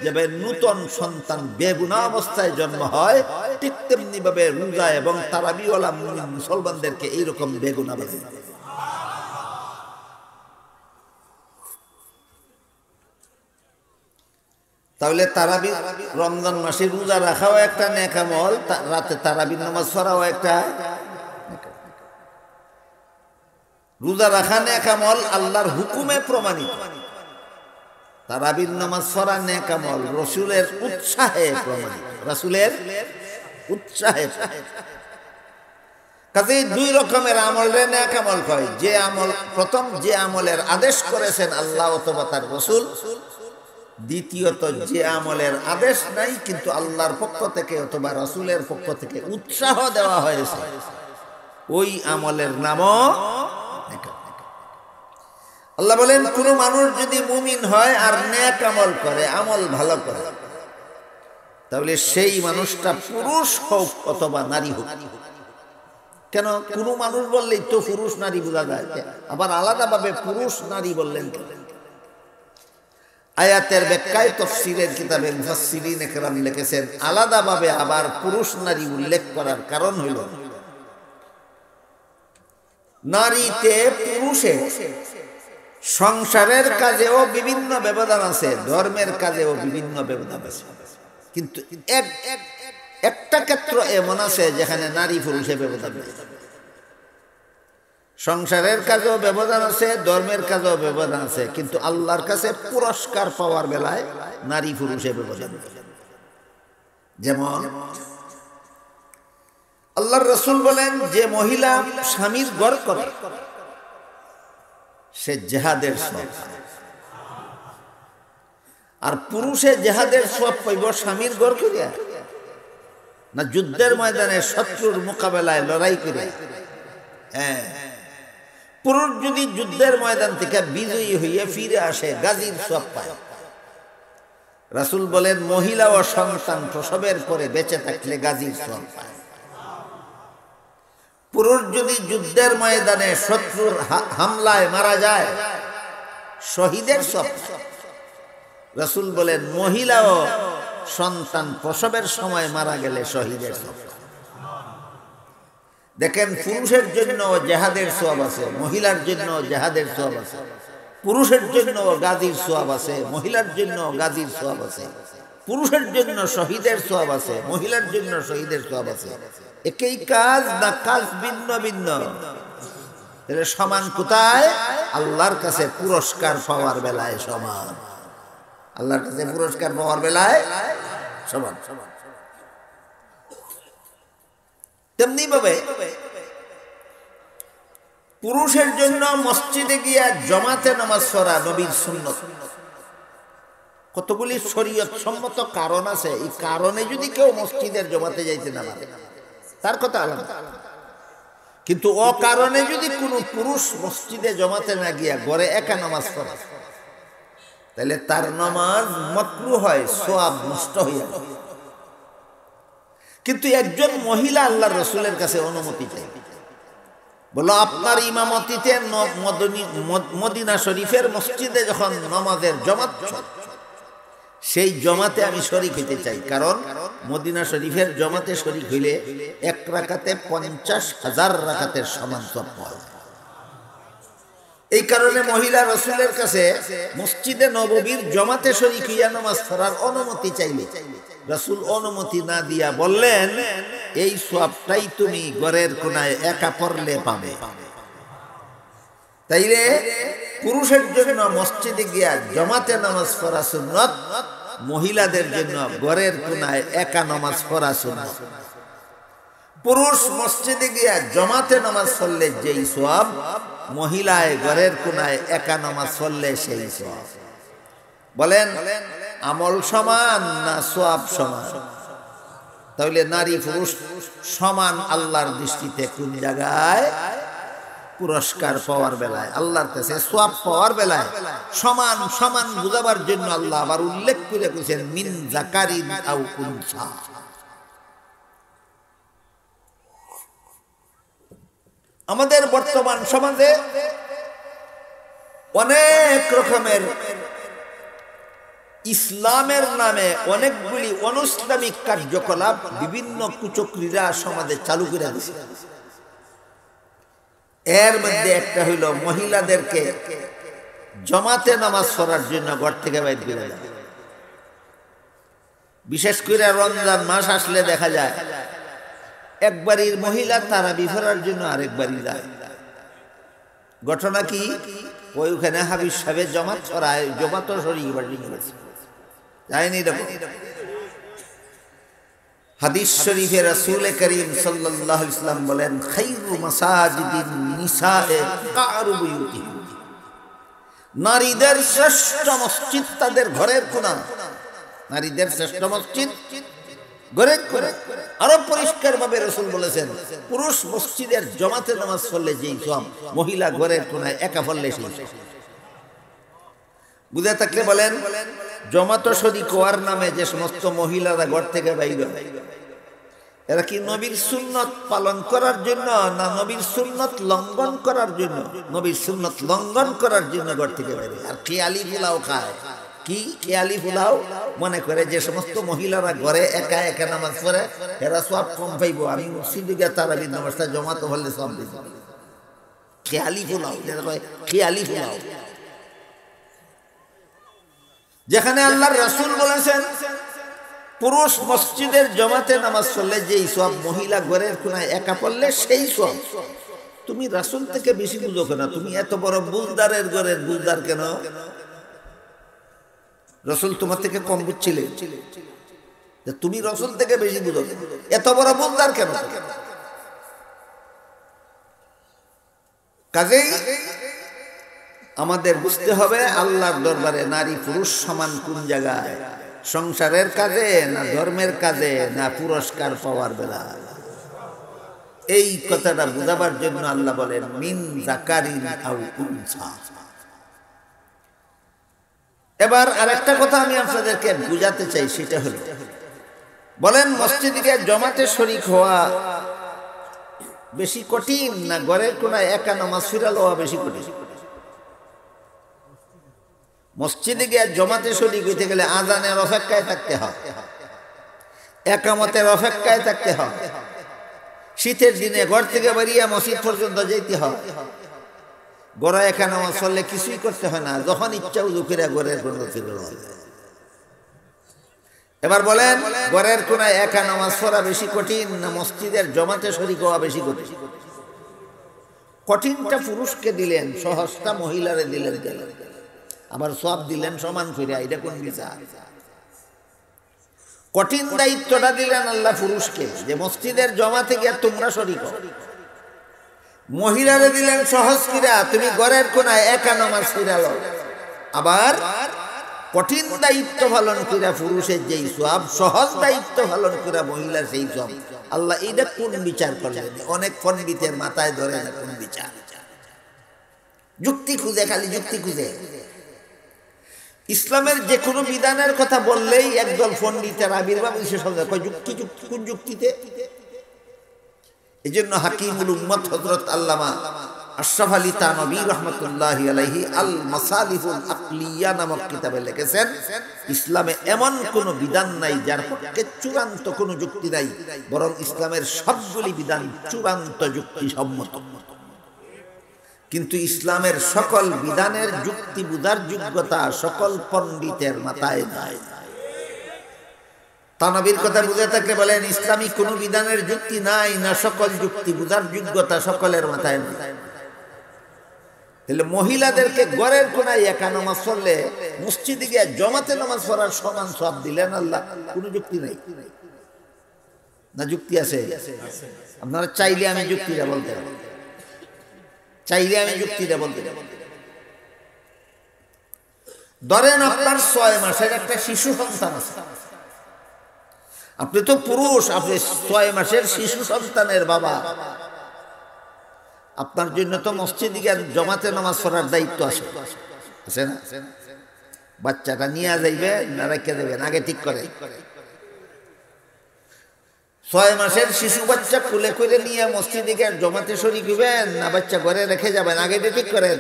S1: যেভাবে নূতন সন্তান বেগুনাহ অবস্থায় জন্ম হয়, ঠিক তেমনি ভাবে রোজা এবং তারাবিওয়ালা মুমিন মুসলমানদেরকে এইরকম বেগুনাহ বানাবেন। তাহলে তারাবি, রমজান মাসে রোজা রাখাও একটা নেক আমল, রাতে তারাবির নামাজ পড়াও একটা। রোজা রাখা নেক আমল, আল্লাহর হুকুমে প্রমাণিত। তারাবির নামাজ পড়া নেক আমল, রাসূলের উৎসাহে প্রমাণিত, রাসূলের উৎসাহে। কাজেই 2 রকমের আমলের নেক আমল কয়। যে আমল, প্রথম যে আমলের আদেশ করেছেন আল্লাহ অথবা তার রাসূল, দ্বিতীয়ত যে আমলের আদেশ নাই কিন্তু আল্লাহর পক্ষ থেকে অথবা রাসূলের পক্ষ থেকে উৎসাহ দেওয়া হয়েছে, ওই আমলের নামও নেকার। আল্লাহ বলেন কোন মানুষ যদি মুমিন হয় আর নেক আমল করে, আমল ভালো করে, তাহলে সেই মানুষটা পুরুষ হোক অথবা নারী হোক। কেন কোন মানুষ বললেই তো পুরুষ নারী বোঝা যায়, আবার আলাদাভাবে পুরুষ নারী বললেন কেন? আয়াতের ব্যাখ্যায় তাফসীরের কিতাবে মুফাসসিরিনে কেরাম লিখেছেন, আলাদাভাবে আবার পুরুষ নারী উল্লেখ করার কারণ হইল নারীতে পুরুষে সংসারের কাজেও বিভিন্ন ব্যবধান আছে, ধর্মের কাজেও বিভিন্ন ব্যবধান আছে, কিন্তু একটা ক্ষেত্র এমন আছে যেখানে নারী পুরুষে ব্যবধান নেই। সংসারের কাজেও ব্যবধান আছে, ধর্মের কাজেও ব্যবধান আছে, কিন্তু আল্লাহর কাছে পুরস্কার পাওয়ার বেলায় নারী পুরুষে ব্যবধান নেই। যেমন আল্লাহর রাসূল বলেন, যে মহিলা স্বামীর ঘর করে সে জিহাদের সওয়াব, আর পুরুষে জিহাদের সওয়াব পাইব স্বামীর ঘর করিয়া না যুদ্ধের ময়দানে শত্রুর মোকাবেলায় লড়াই করে। হ্যাঁ, পুরুষ যদি যুদ্ধের ময়দান থেকে বিজয়ী হইয়া ফিরে আসে গাজীর সওয়াব পায়। রাসূল বলেন মহিলা ও সন্তান প্রসবের পরে বেঁচে থাকলে গাজীর সওয়াব পায়। পুরুষ যদি যুদ্ধের ময়দানে শত্রুর হামলায় মারা যায় শহীদের সওয়াব পায়। রাসূল বলেন মহিলা ও সন্তান প্রসবের সময় মারা গেলে শহীদের সওয়াব পায়। দেখেন পুরুষের জন্য জিহাদের সওয়াব আছে, মহিলার জন্য জিহাদের সওয়াব আছে, পুরুষের জন্য গাজীর সওয়াব আছে, মহিলার জন্য গাজীর সওয়াব আছে, পুরুষের জন্য শহীদের সওয়াব আছে, মহিলার জন্য শহীদের সওয়াব আছে। একই কাজ না কাজ ভিন্ন ভিন্ন, তাহলে সমান কোথায়? আল্লাহর কাছে পুরস্কার পাওয়ার বেলায় সমান। আল্লাহর কাছে পুরস্কার পাওয়ার বেলায় সমান। তেমনি ভাবে পুরুষের জন্য মসজিদে গিয়া জমাতে নামাজ পড়া নবীর সুন্নত। কতগুলি শরীয়ত সম্মত কারণ আছে, এই কারণে যদি কেউ মসজিদের জমাতে যাইতে না পারে তার কথা আলাদা, কিন্তু ও কারণে যদি কোনো পুরুষ মসজিদে জমাতে না গিয়া ঘরে একা নামাজ পড়ে তাহলে তার নামাজ মাকরুহ হয়, সওয়াব নষ্ট হইয়া যায়। কিন্তু একজন মহিলা আল্লাহর রাসূলের কাছে অনুমতি চাই, বলো আপনার ইমামতিতে মদিনা শরীফের মসজিদে যখন নামাজের জমাত সেই জমাতে আমি শরীক হইতে চাই, কারণ মদিনা শরীফের জমাতে শরীক হইলে এক রাকাতে 50,000 রাকাতের সমান সওয়াব পাওয়া যায়। এই কারণে মহিলা রাসূলের কাছে মসজিদে নববীর জমাতে শরীক হইয়া নামাজ পড়ার অনুমতি চাইলে রাসূল অনুমতি না দিয়া বললেন এই সওয়াবটাই তুমি ঘরের কোনায় একা পড়লে পাবে। তাইলে পুরুষের জন্য মসজিদে গিয়া জমাতে নামাজ পড়া সুন্নাত, মহিলাদের জন্য ঘরের কোনায় একা নামাজ পড়া সুন্নাত। পুরুষ মসজিদে গিয়া জমাতে নামাজ পড়লে যেই সওয়াব, মহিলায় ঘরের কোনায় একা নামাজ পড়লে সেই সওয়াব। বলেন আমল সমান না সওয়াব সমান? তাহলে নারী পুরুষ সমান আল্লাহর দৃষ্টিতে কোন জায়গায়? পুরস্কার পাওয়ার বেলায়, আল্লাহর কাছে সওয়াব পাওয়ার বেলায় সমান সমান বুঝাবার জন্য আল্লাহ আবার উল্লেখ করে করেছেন মিন যাকারিন আও উনসা। আমাদের বর্তমান সমাজে অনেক রকমের ইসলামের নামে অনেকগুলি অনৈসলামিক কার্যকলাপ বিভিন্ন কুচক্রীরা সমাজে চালু করে দিয়েছে। এর মধ্যে একটা হইল মহিলাদেরকে জমাতে নামাজ পড়ার জন্য ঘর থেকে বাইর করে দেয়। বিশেষ করে রমজান মাস আসলে দেখা যায় এক বাড়ির মহিলা তারাবি পড়ার জন্য আরেক বাড়ি যায়। ঘটনা কি? ওইখানে হাবিজ সাহেবের জমাত ছড়ায়, জমাত শরীর বাড়ি গেছে যায়নি। হাদিস শরীফে রাসূল করিম সাল্লাল্লাহু আলাইহি ওয়াসাল্লাম বলেন খায়রু মাসাজিদিন নিসায়ে কারু বুয়ুতিহিম, নারীদের শ্রেষ্ঠ মসজিদ তাদের ঘরের কোণা। নারীদের শ্রেষ্ঠ মসজিদ ঘরের কোণা। আরো পরিষ্কার ভাবে রাসূল বলেছেন, পুরুষ মসজিদের জামাতে নামাজ পড়লে যেই সওয়াব, মহিলা ঘরের কোণায় একা পড়লে সেই সওয়াব। বুঝে থাকলে বলেন, জামাত শরীক হওয়ার নামে যে সমস্ত মহিলারা ঘর থেকে বাইরে হয়, এরা কি নবীর সুন্নত পালন করার জন্য না নবীর সুন্নত লঙ্ঘন করার জন্য? নবীর সুন্নত লঙ্ঘন করার জন্য ঘর থেকে বাইরে। আর খেয়ালি পোলাও খায়। কি খেয়ালি পোলাও? মনে করে যে সমস্ত মহিলারা ঘরে একা একা নামাজ পড়ে এরা সব কম পাইব, আমি মসজিদে গিয়ে তারাবির নামাজটা জমাতে হলে সব দিব। খেয়ালি পোলাও, খেয়ালি পোলাও। যেখানে আল্লাহর রাসূল বলেছেন পুরুষ মসজিদের জামাতে নামাজ পড়লে যেই সওয়াব, মহিলা ঘরের কোণায় একা পড়লে সেই সওয়াব। তুমি রাসূল থেকে বেশি বুঝো কেন? তুমি এত বড় বুজদারের ঘরের বুজদার কেন? রাসূল তোমার থেকে কম বুঝছিলে? তুমি রাসূল থেকে বেশি বুঝো, এত বড় বুজদার কেন? কাজেই আমাদের বুঝতে হবে আল্লাহর দরবারে নারী পুরুষ সমান কোন জায়গায়? সংসারের কাজে না ধর্মের কাজে না পুরস্কার পাওয়ার বেলা? এই কথাটা বুঝাবার জন্য আল্লাহ বলেন মিন যাকারিন আও উনসা। এবার আরেকটা কথা আমি আপনাদেরকে বুঝাতে চাই, সেটা হলো, বলেন মসজিদে জামাতে শরীক হওয়া বেশি কঠিন না ঘরের কোণায় একা নামাজ ফিরাল হওয়া বেশি কঠিন? মসজিদে গিয়ে জমাতে শরীক হইতে গেলে আজানের অপেক্ষায় থাকতে হয়, একামতের অপেক্ষায় থাকতে হয়, শীতের দিনে ঘর থেকে বেরিয়ে মসজিদ পর্যন্ত যেতে হয়। ঘরে একা নামাজ পড়লে কিছুই করতে হয় না, যখন ইচ্ছা উযু করে ঘরের কোণে ফিরে হয়। এবার বলেন ঘরের কোণায় একা নামাজ পড়া বেশি কঠিন না মসজিদের জমাতে শরীক হওয়া বেশি কঠিন? কঠিনটা পুরুষকে দিলেন, সহজটা মহিলারে দিলেন, আবার সব দিলেন সমান করে। এটা কোন বিচার? কঠিন দায়িত্বটা দিলেন আল্লাহ পুরুষকে, যে মসজিদের জমাতে গিয়ে তোমরা শরীক হও। মহিলারে দিলেন সহজ কিরা, তুমি ঘরের কোণায় একা নামাজ ফিরালো। আবার কঠিন দায়িত্ব পালন কইরা পুরুষের যেই সওয়াব, সহজ দায়িত্ব পালন কইরা মহিলার সেই সওয়াব। আল্লাহ এইটা কোন বিচার করলেন? অনেক পণ্ডিতের মাথায় ধরে না কোন বিচার। যুক্তি খুঁজে, খালি যুক্তি খুঁজে। ইসলামের যে কোনো বিধানের কথা বললেই একদল পণ্ডিতের আবির্ভাব বিশেষজ্ঞ কয় যুক্তি, যুক্তি কোন যুক্তিতে? এই জন্য হাকিমুল উম্মত হযরত আল্লামা আশরাফ আলী থানভী রাহমাতুল্লাহি আলাইহি আল মাসালিহুল আকলিয়া নামক কিতাবে লিখেছেন, ইসলামে এমন কোন বিধান নাই যার পক্ষে চূড়ান্ত কোনো যুক্তি নাই, বরং ইসলামের সবগুলি বিধান চূড়ান্ত যুক্তিসম্মত। কিন্তু ইসলামের সকল বিধানের যুক্তি বুঝার যোগ্যতা সকল পণ্ডিতের মাথায় নাই। তানবীর কথা বুঝে থাকলে বলেন ইসলামী কোনো বিধানের যুক্তি নাই, না সকল যুক্তি বুঝার যোগ্যতা সকলের মাথায় নাই। তাহলে মহিলাদেরকে ঘরের কোণায় একা নামাজ পড়লে মসজিদে গিয়ে জমাতে নামাজ পড়ার সমান সওয়াব দিলেন আল্লাহ। কোনো যুক্তি নাই না? যুক্তি আছে? আপনারা চাইলে আমি যুক্তিটা বলতে পারি, চাইলে আমি যুক্তিটা বলতে পারি। ধরেন আপনার 6 মাসের একটা শিশু সন্তান আছে, আপনি তো পুরুষ, আপনি 6 মাসের শিশু সন্তানের বাবা, আপনার জন্য তো মসজিদে গিয়ে জমাতে নামাজ পড়ার দায়িত্ব আছে, আছে না? বাচ্চাটা নিয়ে যাইবে না রেখে দেবেন? আগে ঠিক করে। 6 মাসের শিশু বাচ্চা কুলে করে নিয়ে মসজিদে গিয়ে জমাতে শরীক হইবেন না বাচ্চা ঘরে রেখে যাবেন? আগে ঠিক করেন।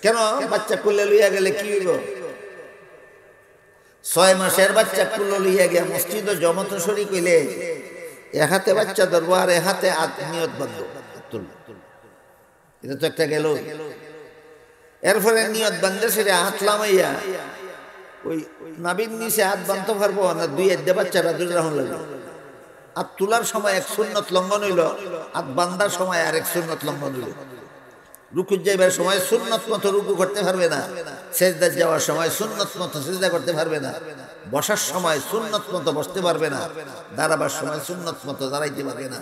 S1: কেন? বাচ্চা কুলে লইয়া গেলে কি হইব? 6 মাসের বাচ্চা কুলে লইয়া গিয়া মসজিদ ও জমাতে শরীক হইলে এক হাতে বাচ্চা ধরবো আর এক হাতে নিয়ত বাঁধবো, এটা তো একটা গেল। এরপরে নিয়ত বান্ধে সেটা হাত লামাইয়া ওই নাবির নিচে হাত বাঁধতে পারবো না? 2 হাত দিয়ে বাচ্চারা দূরে রাখুন লাগবে। হাত তোলার সময় এক সুন্নত লঙ্ঘন হইল, হাত বান্ধার সময় আরেক সুন্নত লঙ্ঘন হইল। রুকু যাইবার সময় সুন্নত মতো রুকু করতে পারবে না, সেজদা যাওয়ার সময় সুন্নত মতো সেজদা করতে পারবে না, বসার সময় সুন্নত মতো বসতে পারবে না, দাঁড়াবার সময় সুন্নত মতো দাঁড়াইতে পারবে না।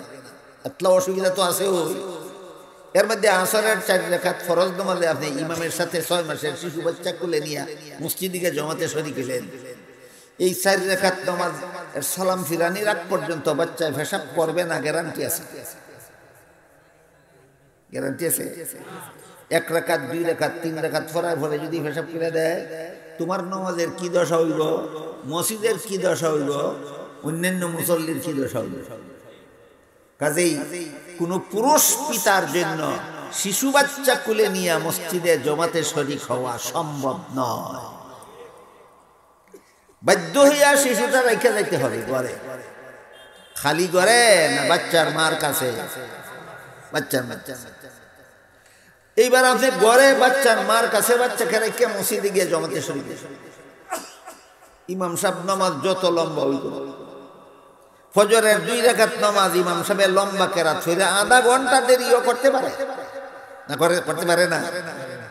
S1: এতলা অসুবিধা তো আছে। এর মধ্যে আসরের 4 রাকাত ফরজ নামাজে আপনি ইমামের সাথে 6 মাসের শিশু বাচ্চা কোলে নিয়ে মসজিদে জমাতে শরীক হলেন। এই 4 রাকাত নামাজ এর সালাম ফিরানির আগ পর্যন্ত বাচ্চায় পেশাব করবে না, গ্যারান্টি আছে? গ্যারান্টি আছে? 1 রাকাত 2 রাকাত 3 রাকাত পড়ার পরে যদি পেশাব করে দেয়, তোমার নামাজের কি দশা হইব, মসজিদের কি দশা হইব, অন্যান্য মুসল্লির কি দশা হইব? কাজেই কোন পুরুষ পিতার জন্য শিশু বাচ্চা কোলে নিয়ে মসজিদে জমাতে শরীক হওয়া সম্ভব নয়। বাধ্য হইয়া শিশুটা রেখে যাইতে হবে ঘরে। খালি ঘরে না বাচ্চার মার কাছে? বাচ্চার এইবার আপনি ঘরে বাচ্চার মার কাছে বাচ্চাকে রেখে মসজিদে গিয়ে জমাতে শরীক। ইমাম সাহেব নামাজ যত লম্বা হইত, ফজরের 2 রাকাত নামাজ ইমাম সাহেব লম্বা কেরাত হইলে আধা ঘন্টা দেরিও করতে পারে না? করতে পারে না?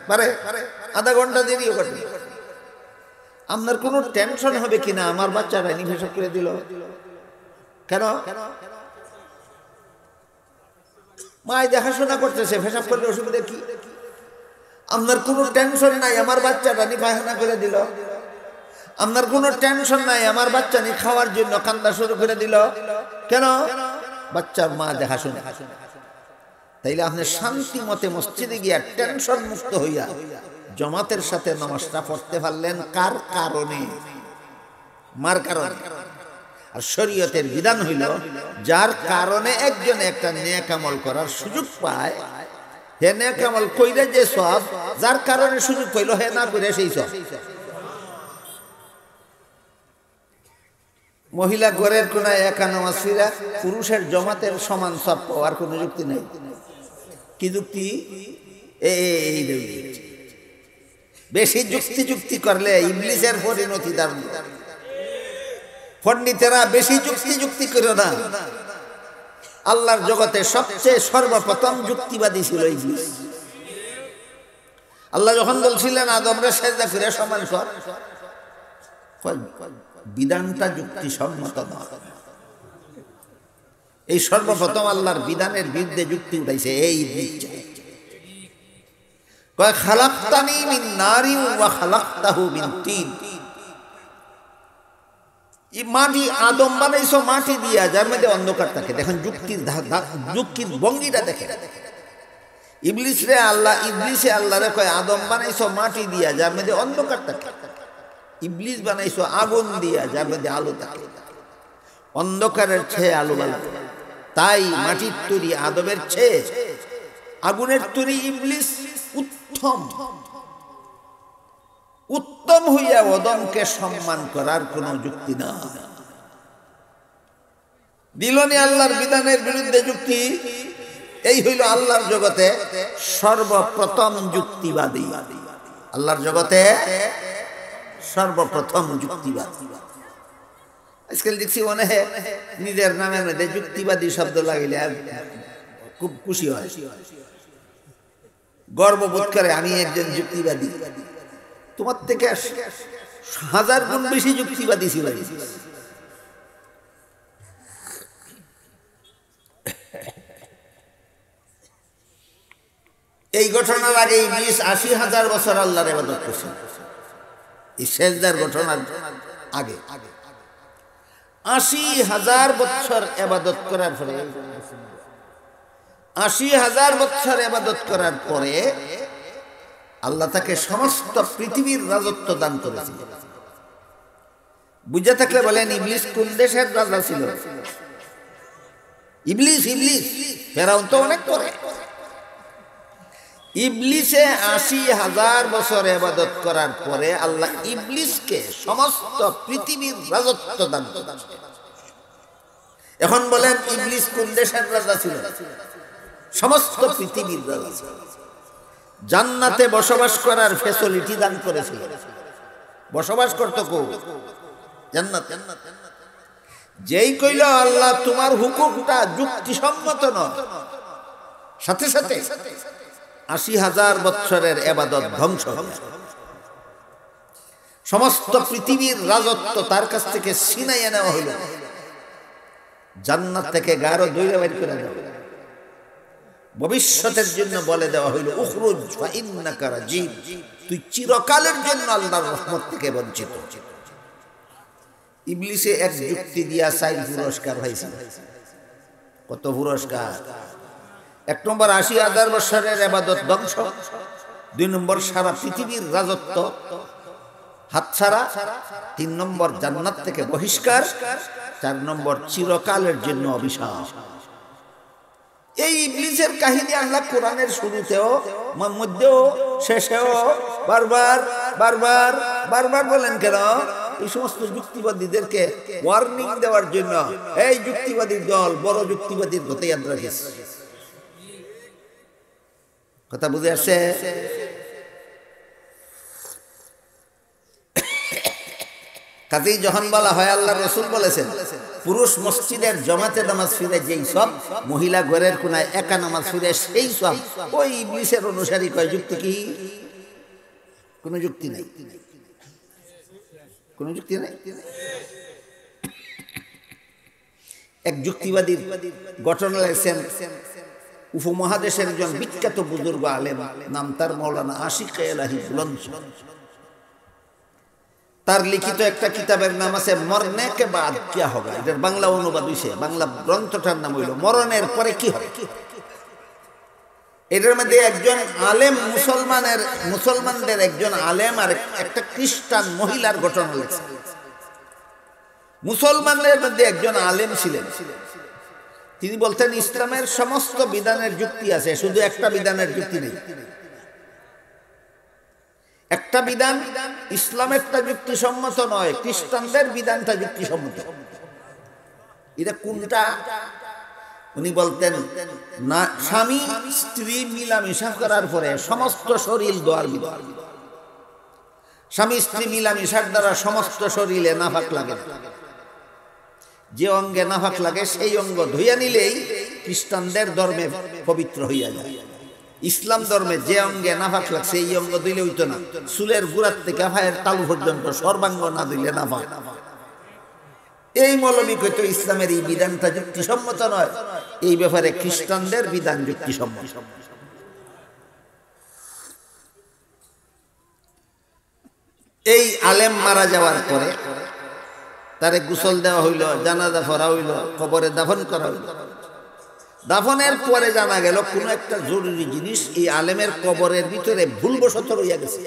S1: পারে। আধা ঘন্টা দেরিও করতে। আপনার কোনো টেনশন হবে কিনা আমার বাচ্চারা নিফেসব করে দিল? কেন? মায় দেখাশোনা করতেছে, ফেসাব করলে অসুবিধা কি? আপনার কোনো টেনশন নাই আমার বাচ্চাটা নিফাহানা করে দিল। আপনার কোনো টেনশন নাই আমার বাচ্চা নি খাওয়ার জন্য কান্দা শুরু করে দিল। কেন? বাচ্চার মা দেখাশোনা। তাইলে আপনি শান্তি মতে মসজিদে গিয়া টেনশন মুক্ত হইয়া জমাতের সাথে নামাজটা পড়তে পারলেন। কার কারণে? মার কারণে। আর শরীয়তের বিধান হইল, যার কারণে একজন একটা নেক আমল করার সুযোগ পায়, হে নেক আমল কইরে যে সব, যার কারণে সুযোগ পাইল হে না কইরে সেই সব। মহিলা ঘরের কোনায় একা নামাজ ফিরা পুরুষের জমাতের সমান সব পাওয়ার কোনো যুক্তি নেই। কি যুক্তি? এই বেশি যুক্তি করলে ইবলিসের পরিণতি দাঁড়ানো। পণ্ডিতেরা বেশি যুক্তি করো না। আল্লাহর জগতে সবচেয়ে সর্বপ্রথম যুক্তিবাদী ছিল ইবলিস। আল্লাহ যখন বলছিলেন আদমরে সেজদা করে সমান কর, বিধানটা যুক্তিসম্মত নয়। এই সর্বপ্রথম আল্লাহর বিধানের বিরুদ্ধে যুক্তি উঠাইছে এই ইবলিস। কয় খালাকতানি মিন নারিন ওয়া খালাকতাহু মিন তিন। এই মাটি আদম বানাইছো মাটি দিয়া, যার মধ্যে অন্ধকার থাকে। দেখেন যুক্তির ভঙ্গিটা দেখেন। ইবলিসে আল্লাহরে কয় আদম বানাইছো মাটি দিয়া, যার মধ্যে অন্ধকার থাকে। ইবলিস বানাইছো আগুন দিয়া, যার মধ্যে আলো থাকে। অন্ধকারের চেয়ে আলো ভালো। তাই মাটির তৈরি আদমের চেয়ে আগুনের তৈরি ইবলিস উত্তম হইয়া আদমকে সম্মান করার কোন যুক্তি না। দিলনি আল্লাহর বিধানের বিরুদ্ধে যুক্তি। এই হইল আল্লাহর জগতে সর্বপ্রথম যুক্তিবাদী। আল্লাহর জগতে সর্বপ্রথম যুক্তিবাদী। আজকাল দেখছি অনেকে নিজের নামের মধ্যে যুক্তিবাদী শব্দ লাগাইলে খুব খুশি হয়, গর্ববোধ করে আমি একজন যুক্তিবাদী। তোমার থেকে 1000 গুণ বেশি যুক্তিবাদী ছিল। এই ঘটনার আগে ইবলিস 80,000 বছর আল্লাহর ইবাদত করছে। এই সেজদার ঘটনার আগে 80,000 বছর ইবাদত করার পরে 80,000 বছর ইবাদত করার পরে আল্লাহ তাকে সমস্ত পৃথিবীর রাজত্ব দান করেছেন। বুঝে থাকলে বলেন ইবলিস কোন দেশের রাজা ছিল? ইবলিস ফেরাউন তো অনেক পরে। ইবলিসে 80,000 বছর ইবাদত করার পরে আল্লাহ ইবলিসকে সমস্ত পৃথিবীর রাজত্ব দান করেছেন। এখন বলেন ইবলিস কোন দেশের রাজা ছিল? সমস্ত পৃথিবীর রাজা ছিল। জান্নাতে বসবাস করার ফ্যাসিলিটি দান করেছিল। বসবাস করতো কো? জান্নাতে। যেই কইল আল্লাহ তোমার হুকুমটা যুক্তিসম্মত নয়, সাথে সাথে 80,000 বছরের ইবাদত ধ্বংস হবে। সমস্ত পৃথিবীর রাজত্ব তার কাছ থেকে ছিনাইয়া নেওয়া হইল। জান্নাত থেকে গারো দৌড়ে বের করে দেওয়া। ভবিষ্যতের জন্য বলে দেওয়া হইল উখরুজ ফা ইন্নাকা রাজিম, তুই চিরকালের জন্য আল্লাহর রহমত থেকে বঞ্চিত। ইবলিসে এক যুক্তি দিয়া 4 পুরস্কার হয়েছে। কত পুরস্কার? 1 নম্বর 80,000 বছরের ইবাদত ধ্বংস, 2 নম্বর সারা পৃথিবীর রাজত্ব হাতছাড়া, 3 নম্বর জান্নাত থেকে বহিষ্কার, 4 নম্বর চিরকালের জন্য অভিশাপ। এই ইবলিসের কাহিনী আল্লাহ কোরআনের শুরুতেও, মধ্যেও, শেষেও বারবার বারবার বারবার বলেন। কেন? এই সমস্ত যুক্তিবাদীদেরকে ওয়ার্নিং দেওয়ার জন্য। এই যুক্তিবাদীর দল বড় যুক্তিবাদীর গতি ইয়াদ রাখিস। কথা বুঝে আসছে? কাজেই যখন বলা হয়, আল্লাহ রাসূল বলেছেন পুরুষ মসজিদের জমাতে নামাজ ফিরে যেই সব, মহিলা ঘরের কোনায় একা নামাজ ফিরে সেই সব। ওই ইবলিসের অনুসারী কয় যুক্তি কি? কোনো যুক্তি নেই, কোনো যুক্তি নেই। এক যুক্তিবাদীর ঘটনা লেখছেন উপমহাদেশের একজন বিখ্যাত বুজুর্গ আলেম, নাম তার মাওলানা আশিক এলাহি বুলন্দ। তার লিখিত একটা কিতাবের নাম আছে মরনে কে বাদ কিয়া হবে। এটার বাংলা অনুবাদ হইছে, বাংলা গ্রন্থটার নাম হইল মরণের পরে কি হবে। এটার মধ্যে একজন আলেম, মুসলমানদের একজন আলেম আর একটা খ্রিস্টান মহিলার ঘটনা লেখছে। মুসলমানদের মধ্যে একজন আলেম ছিলেন, তিনি বলতেন ইসলামের সমস্ত বিধানের যুক্তি আছে, শুধু একটা বিধানের যুক্তি নেই। একটা বিধান ইসলামেরটা যুক্তিসম্মত নয়, খ্রিস্টানদের বিধানটা যুক্তিসম্মত। এটা কোনটা? উনি বলতেন না, স্বামী স্ত্রী মিলামিশা করার পরে সমস্ত শরীর ধোয়ার বিধান। স্বামী স্ত্রী মিলামিশার দ্বারা সমস্ত শরীরে নাফাক লাগে, যে অঙ্গে নাফাক লাগে সেই অঙ্গ ধুইয়া নিলেই খ্রিস্টানদের ধর্মে পবিত্র হইয়া যায়। ইসলাম ধর্মে যে অঙ্গে নাফাক লাগছে এই অঙ্গ দিলে হইতো না। চুলের গোড়ার থেকে পায়ের তালু পর্যন্ত সর্বাঙ্গ না দিলে নাফাক। এই মৌলবী কইতো ইসলামের এই বিধানটা যুক্তিসম্মত নয়, এই ব্যাপারে খ্রিস্টানদের বিধান যুক্তিসম্মত। এই আলেম মারা যাওয়ার পরে তারে গোসল দেওয়া হইল, জানাজা পড়া হইল, কবরে দাফন করা হইল। দাফনের পরে জানা গেল কোন একটা জরুরি জিনিস এই আলেমের কবরের ভিতরে ভুলবশত রইয়া গেছে।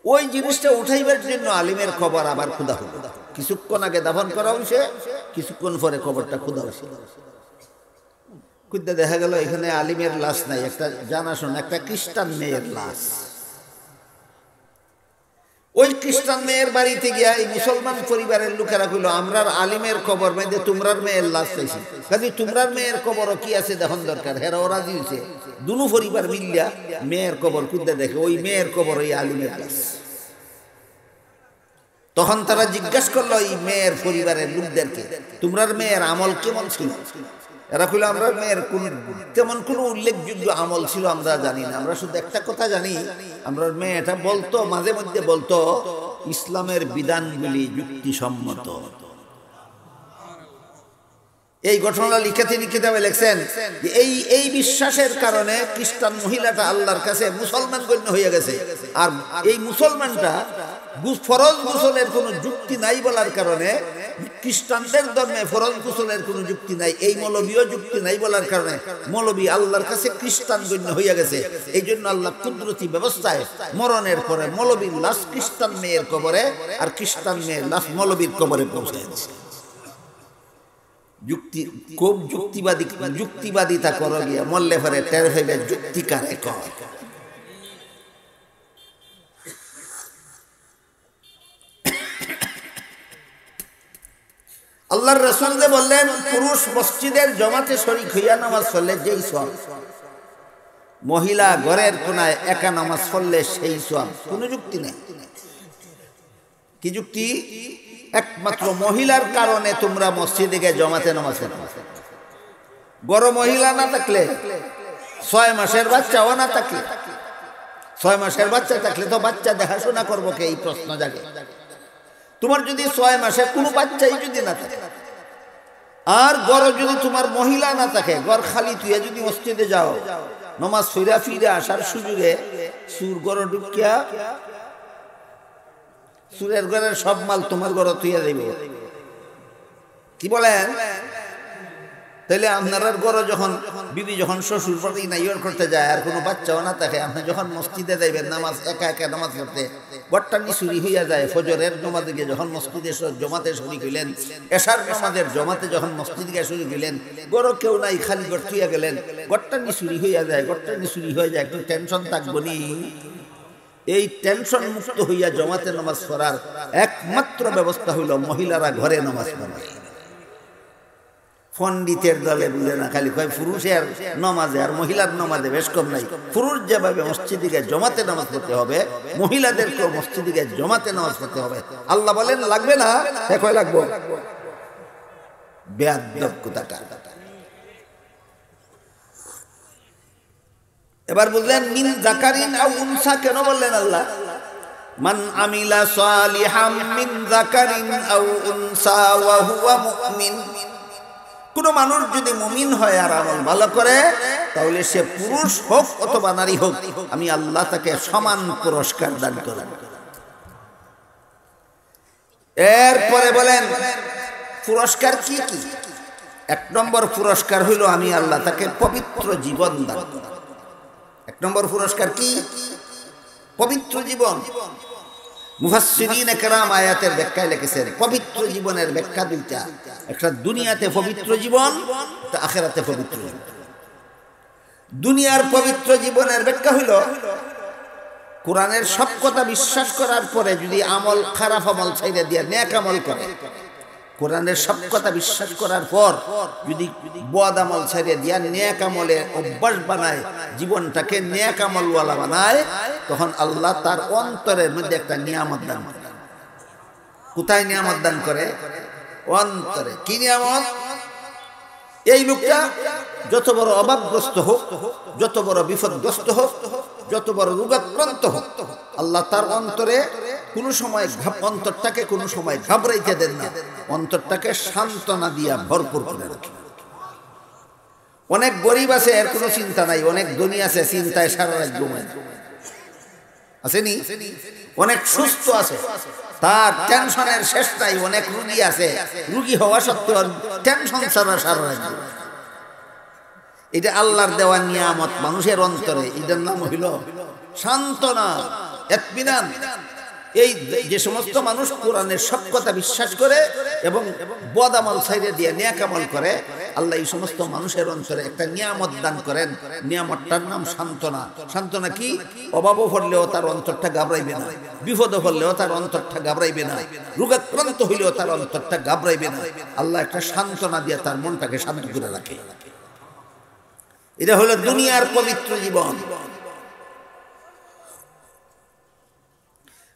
S1: ওই জিনিসটা উঠাইবার জন্য আলেমের কবর আবার খোদা হলো। কিছুক্ষণ আগে দাফন করা হয়েছে, কিছুক্ষণ পরে কবরটা খোদা হয়েছে। খুঁজতে দেখা গেল এখানে আলিমের লাশ নাই, একটা জানাশোনা একটা খ্রিস্টান মেয়ের লাশ। ওই খ্রিস্টান মেয়ের বাড়িতে গিয়া এই মুসলমান পরিবারের লোকেরা কইল, আমরার আলিমের কবর মধ্যে তোমরার মেয়ের লাশ চাইছি, কাজে তোমরার মেয়ের কবরও কি আছে দেখুন দরকার। হেরাও রাজি হয়েছে। দুনো পরিবার মিলিয়া মেয়ের কবর খুঁজতে দেখে ওই মেয়ের কবর ওই আলিমের লাশ। তখন তারা জিজ্ঞাসা করলো এই মেয়ের পরিবারের লোকদেরকে, তোমরার মেয়ের আমল কেমন ছিল? এরা কইল, আমরা মেয়ের তেমন কোনো উল্লেখযোগ্য আমল ছিল আমরা জানি না, আমরা শুধু একটা কথা জানি, আমরা মেয়েটা বলতো, মাঝে মধ্যে বলতো ইসলামের বিধানগুলি যুক্তিসম্মত। এই ঘটনা লিখতে লেখছেন যে এই বিশ্বাসের কারণে খ্রিস্টান মহিলাটা আল্লাহর কাছে মুসলমান গণ্য হয়ে গেছে। আর এই মুসলমানটা ফরজ গোসলের কোনো যুক্তি নাই বলার কারণে, খ্রিস্টানদের ধর্মে ফরজ গোসলের কোনো যুক্তি নাই, এই মৌলবীও যুক্তি নাই বলার কারণে মৌলবী আল্লাহর কাছে খ্রিস্টান গণ্য হইয়া গেছে। এই জন্য আল্লাহ কুদরতি ব্যবস্থায় মরণের পরে মৌলবীর লাশ খ্রিস্টান মেয়ের কবরে আর খ্রিস্টান মেয়ের লাশ মৌলবীর কবরে পৌঁছায় দিচ্ছে। যুক্তি খুব যুক্তিবাদিতা করো গিয়া মল্লে ফেরে টের হইবে যুক্তিকারে কর। আল্লাহর রাসূল যে বললেন পুরুষ মসজিদের জমাতে শরীক হইয়া নামাজ পড়লে যেই সওয়াব, মহিলা ঘরের কোনায় একা নামাজ পড়লে সেই সওয়াব। কোনো যুক্তি নেই। কি যুক্তি? একমাত্র মহিলার কারণে তোমরা মসজিদে গিয়ে জমাতে নামাজ পড়ো। বড় মহিলা না থাকলে, 6 মাসের বাচ্চাও না থাকলে, 6 মাসের বাচ্চা থাকলে তো বাচ্চা দেখাশোনা করবো কে? এই প্রশ্ন জাগে। তোমার যদি 6 মাসের কোনো বাচ্চাই যদি না থাকে, আর গড় যদি তোমার মহিলা না থাকে, গড় খালি তুই যদি মসজিদে যাও, নমাজ ফিরা ফিরে আসার সুযোগে সুর গড় ঢুকিয়া সুরের ঘরের সব মাল তোমার ঘর তুইয়া দেব। কি বলেন? তাহলে আপনার ঘর যখন বিবি যখন শ্বশুর বাড়ি নাইয়ার করতে যায় আর কোনো বাচ্চাও না থাকে, আপনি যখন মসজিদে যাইবেন নামাজ একা একা নামাজ পড়তে, ঘরটা চুরি হইয়া যায়। ফজরের নামাজে গিয়ে যখন মসজিদে জমাতে শুরু করলেন, এশার নামাজের জমাতে যখন মসজিদ গিয়ে শুরু করলেন, ঘরও কেউ নাই, খালি ঘর থুইয়া গেলেন, ঘরটা চুরি হইয়া যায়। ঘরটা চুরি হয়ে যায়, একটু টেনশন থাকবো নি? এই টেনশন মুক্ত হইয়া জমাতে নামাজ পড়ার একমাত্র ব্যবস্থা হইল মহিলারা ঘরে নামাজ পড়ে। পণ্ডিতের দলে বুঝে না, খালি কয় পুরুষের নামাজে আর মহিলার নামাজে বেশ কম নাই। পুরুষ যেভাবে মসজিদে জমাতে নামাজ পড়তে হবে, মহিলাদেরকেও মসজিদে জমাতে নামাজ পড়তে হবে। আল্লাহ বলেন লাগবে না, কয় লাগবো? বেয়াদব কোথাকার। এবার বুঝলেন মিন যাকারিন আও উনসা কেন বললেন আল্লাহ? মান আমিলা সালিহাম মিন যাকারিন আও উনসা ওয়া হুয়া মুমিন। কোন মানুষ যদি মুমিন হয় আর আমল ভালো করে, তাহলে সে পুরুষ হোক অথবা নারী হোক, আমি আল্লাহ তাকে সমান পুরস্কার দান করব। এরপরে বলেন পুরস্কার কি কি? এক নম্বর পুরস্কার হইল আমি আল্লাহ তাকে পবিত্র জীবন দান করব। এক নম্বর পুরস্কার কি? পবিত্র জীবন। মুফাসসিরিনে কেরাম আয়াতের ব্যাখ্যায় লিখেছেন পবিত্র জীবনের ব্যাখ্যা দুইটা, একটা দুনিয়াতে পবিত্র জীবন, একটা আখিরাতে পবিত্র জীবন। দুনিয়ার পবিত্র জীবনের ব্যাখ্যা হইল কোরআনের সব কথা বিশ্বাস করার পরে যদি আমল খারাপ আমল ছাইড়া দিয়ে নেক আমল করে, কোরআনের সব কথা বিশ্বাস করার পর যদি বদ আমল ছাইড়া দিয়া নেক আমলে অভ্যাস বানায়, জীবনটাকে নেক আমলওয়ালা বানায়, তখন আল্লাহ তার অন্তরের মধ্যে একটা নিয়ামত দান করে। কোথায় নিয়ামত দান করে? অন্তরে। কি নিয়ামত? এই লোকটা যত বড় অভাবগ্রস্ত হোক, যত বড় বিপদগ্রস্ত হোক, যত বড় রোগাক্রান্ত হোক, আল্লাহ তার অন্তরে কোনো সময় অন্তরটাকে কোনো সময় ঘাবড়াইতে দেন না, অন্তরটাকে সান্ত্বনা দিয়া ভরপুর করে রাখে। অনেক গরিব আছে, এর কোনো চিন্তা নাই। অনেক ধনী আছে, চিন্তায় সারা রাত ঘুমায়, আসেনি? অনেক সুস্থ আছে, তার টেনশনের শেষ নাই। অনেক রুগী আছে, রুগী হওয়া সত্ত্বেও টেনশন ছাড়া সারা রাত ঘুমায়। এটা আল্লাহর দেওয়া নিয়ামত মানুষের অন্তরে, এটার নাম হইল সান্ত্বনা, ইতমিনান। এই যে সমস্ত মানুষ কোরআনের সব কথা বিশ্বাস করে এবং বদ আমল ছাইড়ে দিয়ে নেক আমল করে, আল্লাহ এই সমস্ত মানুষের অন্তরে একটা নিয়ামত দান করেন। নিয়ামতটার নাম সান্ত্বনা। সান্ত্বনা কি? অভাবও পড়লেও তার অন্তরটা ঘাবড়াইবে না, বিপদও পড়লেও তার অন্তরটা ঘাবড়াইবে না, রোগাক্রান্ত হইলেও তার অন্তরটা ঘাবড়াইবে না। আল্লাহ একটা সান্ত্বনা দিয়ে তার মনটাকে শান্ত করে রাখে। এটা হলো দুনিয়ার পবিত্র জীবন।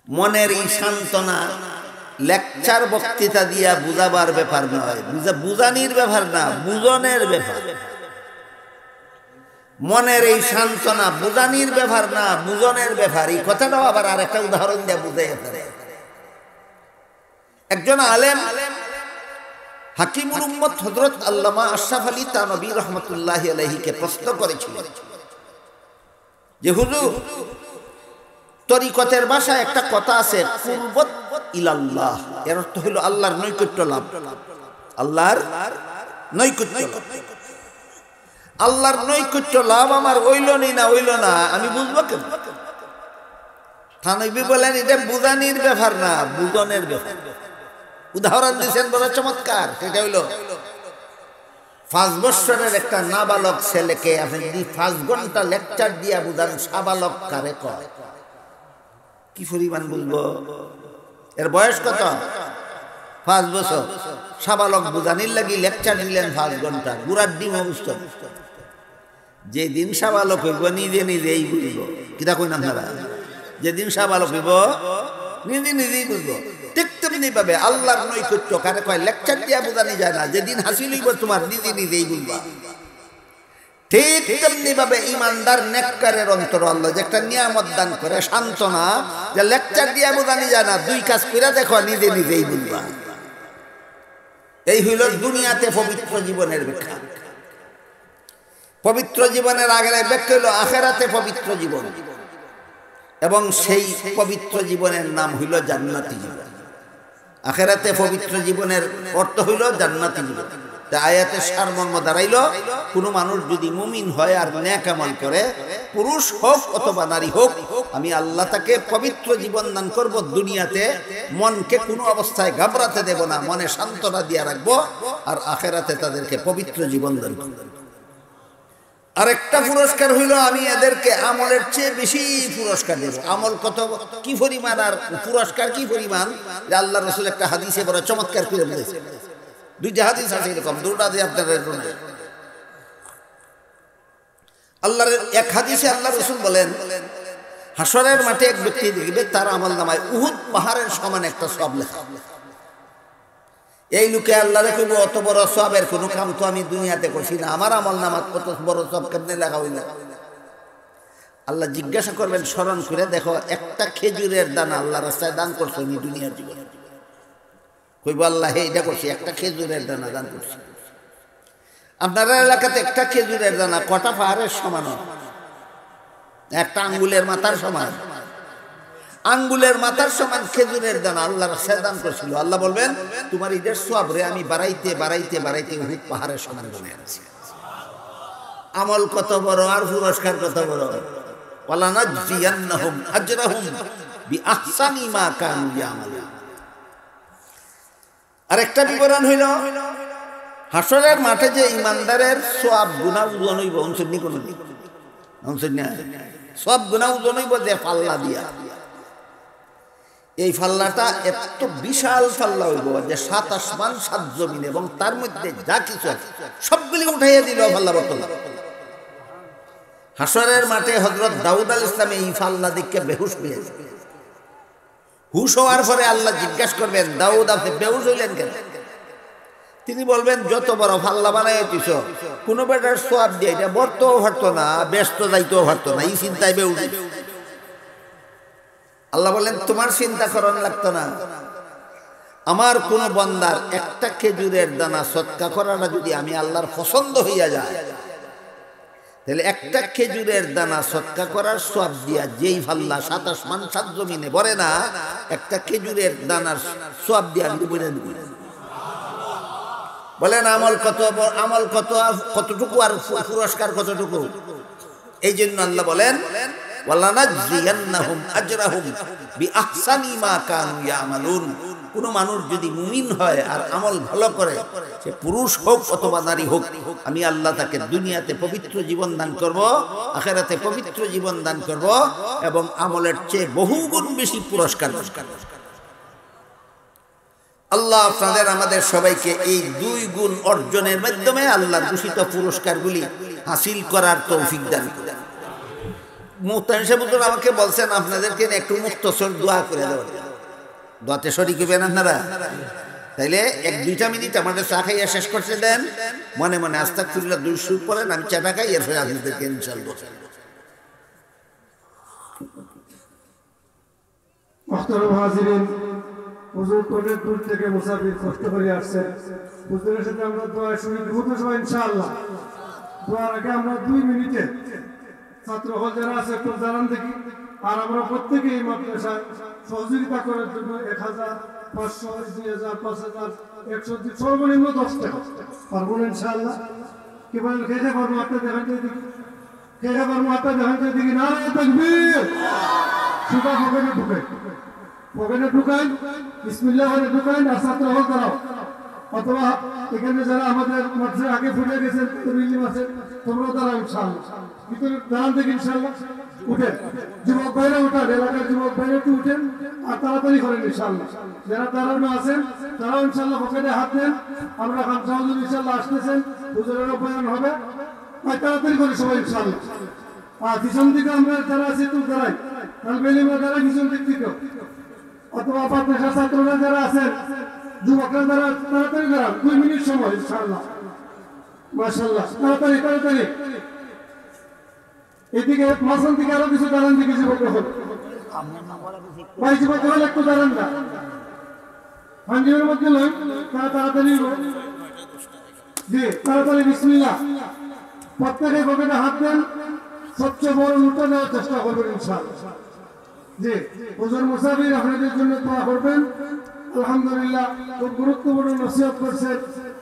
S1: মনের এই সান্ত্বনা লেকচার বক্তৃতা দিয়া বুঝাবার ব্যাপার নয়, বুঝানির ব্যাপার না, বুঝনের ব্যাপার। মনের এই সান্ত্বনা বুঝানির ব্যাপার না, বুঝনের ব্যাপার। এই কথাটাও আবার আর একটা উদাহরণ দিয়ে বুঝাই পারে। একজন আলেম হাকিমুল উম্মত হযরত আল্লামা আশরাফ আলী থানভী রাহমাতুল্লাহি আলাইহিকে প্রশ্ন করেছিলেন যে হুজুর, তরিকতের ভাষায় একটা কথা আছে কুরবত ইলাল্লাহ, এর অর্থ হলো আল্লাহর নৈকট্য লাভ। আল্লাহর নৈকট্য লাভ, আল্লাহর নৈকট্য লাভ আমার হইল না হইল না, আমি বুঝবো কেন? থানভী বলেন এটা বুঝানির ব্যাপার না, বুঝনের ব্যাপার। উদাহরণ দিয়েছেন বড় চমৎকার। সেটা হইল 5 বছরের একটা নাবালক ছেলেকে আপনি যদি 5 ঘন্টা লেকচার দিয়া বুঝান, সাবালক কারে কয়? কি পরিমাণ বুঝবো? এর বয়স কত? 5 বছর। সাবালক বুঝানির লাগি লেকচার দিলেন 5 ঘন্টা, গুড়ার ডিম অবস্থা। যেদিন সাবালক হইব নিজে নিজেই বুঝবো। কিতা কই না আপনারা? যেদিন সাবালক হইব নিজে নিজেই বুঝবো। ঠিক তেমনি ভাবে আল্লাহর নৈকট্য কারে কয়? লেকচার দিয়া বুঝানি যায় না, যেদিন হাসিল হইব তোমার নিজে নিজেই বুঝবা। ঠিক তেমনি ভাবে ইমানদার নেককারের অন্তর আল্লাহ যে একটা নিয়ামত দান করে সান্ত্বনা, যে লেকচার দিয়া বোঝানি যায় না, 2 কাজ করে দেখো নিজে নিজেই বুঝবা। এই হইল দুনিয়াতে পবিত্র জীবনের ব্যাখ্যা। পবিত্র জীবনের আগের ব্যাখ্যা হইল আখিরাতে পবিত্র জীবন, এবং সেই পবিত্র জীবনের নাম হইল জান্নাতি জীবন। আখিরাতে পবিত্র জীবনের অর্থ হইল জান্নাতি জীবন। তা আয়াতের সারমর্ম দাঁড়াইল, কোনো মানুষ যদি মুমিন হয় আর নেক আমল করে, পুরুষ হোক অথবা নারী হোক, আমি আল্লাহ তাকে পবিত্র জীবন দান করব। দুনিয়াতে মনকে কোনো অবস্থায় ঘাবড়াতে দেব না, মনে সান্ত্বনা দিয়ে রাখবো, আর আখিরাতে তাদেরকে পবিত্র জীবন দান করব। আরেকটা পুরস্কার হইল আমি এদেরকে আমলের চেয়ে বেশি পুরস্কার দেব। আমল কত কি পরিমাণ আর পুরস্কার কি পরিমাণ, যে আল্লাহ রসুল একটা হাদিসে বড় চমৎকার করে বলেছে। দুইটা হাদিস আছে এরকম, দুটা দিয়ে আপনারা আল্লাহর এক হাদিসে আল্লাহ রসুল বলেন, হাসরের মাঠে এক ব্যক্তি দেখবে তার আমল নামায় উহুদ পাহাড়ের সমান একটা সব লেখা। এই লোকে আল্লাহ কইব, অত বড় সবের কোনো কাম তো আমি দুনিয়াতে করছি না, আমার আমল নামাত কত বড় সব কেমনে লেখা হইল? আল্লাহ জিজ্ঞাসা করবেন, স্মরণ করে দেখো, একটা খেজুরের দানা আল্লাহ রাস্তায় দান করছো আমি দুনিয়ার জীবনে? কইব আল্লাহ এইটা করছি, একটা খেজুরের দানা দান করছি। আপনার এলাকাতে একটা খেজুরের দানা কটা পাহাড়ের সমান? একটা আঙ্গুলের মাথার সমান। আঙ্গুলের মাথার সমান খেজুরের দানা আল্লাহ রাস্তায় দান করছিল। আল্লাহ বলবেন, তোমার ঈদের সওয়াব রে আমি বাড়াইতে বাড়াইতে বাড়াইতে উহুদ পাহাড়ের সমান বনে আছি। আমল কত বড় আর পুরস্কার কত বড়! ওয়ালানাজিয়ান্নাহুম আজরাহুম বিআহসানি মা কানু ইয়ামালুন। আরেকটা বিবরণ হইল, হাসরের মাঠে যে ইমানদারের সওয়াব গুনাহ ওজন হইব, অনসুন্নি কোন দিন অনসুন্নি সব গুনাহ ওজন হইব যে পাল্লা দিয়া। এই পাল্লাটা এত বিশাল পাল্লা হইব যে 7 আসমান 7 জমিন এবং তার মধ্যে যা কিছু আছে সবগুলি উঠাইয়া দিল পাল্লা বর্তলা। হাসরের মাঠে হযরত দাউদ আলাইহিস সালাম এই পাল্লা দেখে বেহুশ হয়ে গেছে। হুশ হওয়ার পরে আল্লাহ জিজ্ঞাসা করবেন, দাউদ আপনি বেহুশ হইলেন কেন? তিনি বলবেন, যত বড় পাল্লা বানাই দিছ, কোনো বেটার সওয়াব দিয়ে এটা বর্তও পারতো না, ব্যস্ত যাইতেও পারতো না, এই চিন্তায় বেহুশ। আল্লাহ বলেন, তোমার চিন্তা করার লাগতো না। আমার কোন বান্দার একটা খেজুরের দানা সদকা করাটা যদি আমি আল্লাহর পছন্দ হইয়া যায়, তাহলে একটা খেজুরের দানা সদকা করার সওয়াব দিয়া যেই পাল্লা 7 আসমান 7 জমিনে ভরে না, একটা খেজুরের দানার সওয়াব দিয়া আমি বলে দেব। বলেন আমল কত, আমল কত, কতটুকু আর পুরস্কার কতটুকু? এই জন্য আল্লাহ বলেন, ওয়ালানাজিয়ান্নাহুম আজরাহুম বিআহসানি মা কানু ইয়ামালুন। কোন মানুষ যদি মুমিন হয় আর আমল ভালো করে, সে পুরুষ হোক অথবা নারী হোক, আমি আল্লাহ তাকে দুনিয়াতে পবিত্র জীবন দান করব, আখিরাতে পবিত্র জীবন দান করব, এবং আমলের চেয়ে বহুগুণ বেশি পুরস্কার। আল্লাহ আপনাদের আমাদের সবাইকে এই 2 গুণ অর্জনের মাধ্যমে আল্লাহর ঘোষিত পুরস্কারগুলি হাসিল করার তৌফিক দান করেন। মুহতামিম সাহেব আমাকে বলছেন আপনাদেরকে একটু মুক্তসর দোয়া করে দেওয়ার। দোয়াতে শরীক হইবেন আপনারা? তাইলে 1-2টা মিনিট আমাদের চা খাইয়া শেষ করতে দেন, মনে মনে আস্তাগফিরুল্লাহ 2 সুর পড়েন, আমি চাটা খাই, এরপরে আপনাদেরকে ইনশাআল্লাহ।
S2: মুহতারাম হাজিরিন, হুজুর অনেক দূর থেকে মুসাফির কষ্ট করে আসছেন। হুজুরের সাথে আমরা দোয়া শুরু দেব তো সবাই ইনশাআল্লাহ। দোয়ার আগে আমরা 2 মিনিটে ছাত্র হল যারা আছে একটু জানান দেখি, আর আমরা প্রত্যেকে এই মাদ্রাসায় সহযোগিতা করার জন্য 1000, 500, 2000, 5000, 100 সর্বনিম্ন 10 টাকা পারবো ইনশাআল্লাহ। কি বলেন? খেতে পারবো? আপনার দেখান দেখি, খেতে পারবো? আপনার দেখান দেখি। নারায়ে তাকবীর। সুদা পকেটে ঢুকে, পকেটে ঢুকাই, বিসমিল্লাহ বলে ঢুকাই, আর ছাত্র হল করাও। অথবা এখানে যারা আমাদের মাঝে আগে ফুটে গেছেন, তরুণ আছে, তোমরা তারা ইনশাআল্লাহ ভিতরে দাঁড়ান দেখি ইনশাআল্লাহ। উঠেন, যুবক ভাইরা উঠান, এলাকার যুবক ভাইরা একটু উঠেন আর তাড়াতাড়ি করেন ইনশাআল্লাহ। যারা দাঁড়ানো আছেন তারাও ইনশাআল্লাহ পকেটে হাত দেন। আমরা খামসা হুজুর ইনশাআল্লাহ আসতেছেন, হুজুরেরও বয়ান হবে, তাড়াতাড়ি করে সবাই ইনশাআল্লাহ। আর পিছন দিকে আমরা যারা আছি একটু দাঁড়াই, তালবেলিমা যারা পিছন দিক থেকে, অথবা মাদ্রাসা ছাত্ররা যারা আছেন, যুবকরা যারা, তাড়াতাড়ি দাঁড়ান, 2 মিনিট সময় ইনশাআল্লাহ। মাশাআল্লাহ, তাড়াতাড়ি তাড়াতাড়ি। এদিকে মাঝখান থেকে আরো কিছু দাঁড়ান দিকে যুবক হল, ভাই যুবক হল একটু দাঁড়ান না, পাঞ্জাবের মধ্যে লই তারা তাড়াতাড়ি জি তাড়াতাড়ি বিসমিল্লাহ প্রত্যেকে পকেটে হাত দেন সবচেয়ে বড় উঠে দেওয়ার চেষ্টা করবেন ইনশাআল্লাহ জি হুজুর মুসাফির আপনাদের জন্য দোয়া করবেন আলহামদুলিল্লাহ খুব গুরুত্বপূর্ণ নসিহত করছেন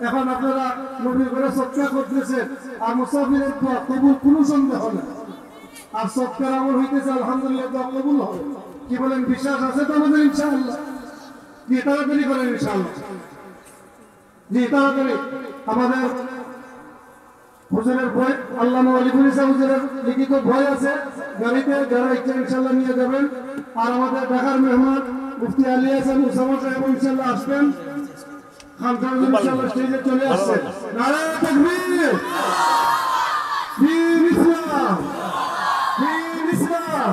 S2: এখন আপনারা নবীর ঘরে সৎকার করতেছেন আর মুসাফিরের দোয়া কবুল কোনো সন্দেহ নেই আর সৎকার আমল হইতেছে আলহামদুলিল্লাহ দোয়া কবুল হবে কি বলেন বিশ্বাস আছে তো আমাদের ইনশাআল্লাহ জি তাড়াতাড়ি করেন ইনশাআল্লাহ জি তাড়াতাড়ি আমাদের হুজুরের বই আল্লামা ওয়ালিকুল ইসলাম হুজুরের লিখিত বই আছে গাড়িতে যারা ইচ্ছা ইনশাআল্লাহ নিয়ে যাবেন আর আমাদের ঢাকার মেহমান মুফতি আলী হাসান উসামা সাহেব ইনশাআল্লাহ আসবেন খানকাহ ইনশাআল্লাহ স্টেজে চলে আসছেন নারায়ে তাকবীর দীন ইসলাম দীন ইসলাম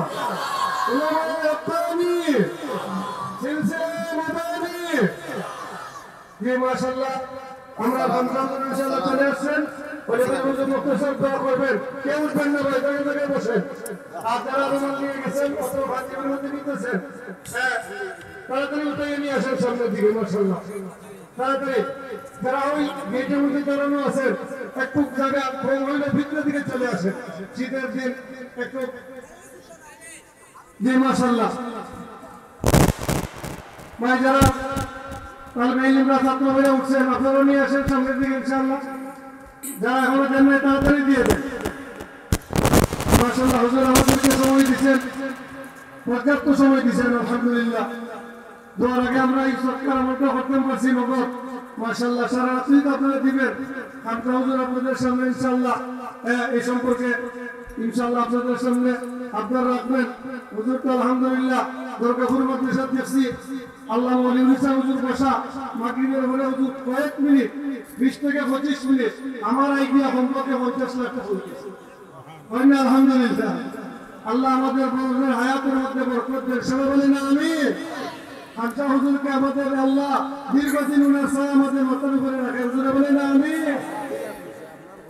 S2: উলামায়ে আক্কানি সিলসিলা মাদানি জি মাশাআল্লাহ আমরা খানকাহ ইনশাআল্লাহ চলে আসছেন বলে হুজুর মুখতাসার দোয়া করবেন কেউ উঠবেন না ভাই জায়গা জায়গায় বসেন আর যারা রুমাল নিয়ে গেছেন কত ভাজির মধ্যে নিতেছেন হ্যাঁ তাড়াতাড়ি উঠে নিয়ে আসেন সামনের দিকে মাশাআল্লাহ তাড়াতাড়ি যারা ওই গেটের মধ্যে দাঁড়ানো আছেন একটু জায়গা কম হইলে ভিতরের দিকে চলে আসেন শীতের দিন একটু জি মাশাআল্লাহ ভাই যারা তালবে ইলমরা ছাত্র হয়ে উঠছেন আপনারা নিয়ে আসেন সামনের দিকে ইনশাআল্লাহ যারা এখনো দেন নাই তাড়াতাড়ি দিয়ে দেন মাশাআল্লাহ হুজুর আমাদেরকে সময় দিচ্ছেন পর্যাপ্ত সময় দিচ্ছেন আলহামদুলিল্লাহ দোয়ার আগে আমরা এই সৎকার আমলটা করতে পারছি নগদ মাশাআল্লাহ সারা রাত্রি তো আপনারা দিবেন আমরা হুজুর আপনাদের সামনে ইনশাআল্লাহ এই সম্পর্কে ইনশাআল্লাহ আপনাদের সামনে আপনারা রাখবেন হুজুর তো আলহামদুলিল্লাহ দুর্গাপুর মাদ্রাসা দেখছি আল্লাহ ওয়ালিউল ইসলাম হুজুর বসা মাগরিবের হলে হুজুর কয়েক মিনিট 20 থেকে 25 মিনিট আমার আইডিয়া সম্পর্কে 50 লাখ টাকা হয়েছে আলহামদুলিল্লাহ আল্লাহ আমাদের বড়দের হায়াতের মধ্যে বরকত দেন সবাই বলেন আমিন খানকাহ হুজুরকে আমাদের আল্লাহ দীর্ঘদিন উনার ছায়া আমাদের মাথার উপরে রাখে হুজুরে বলেন আমিন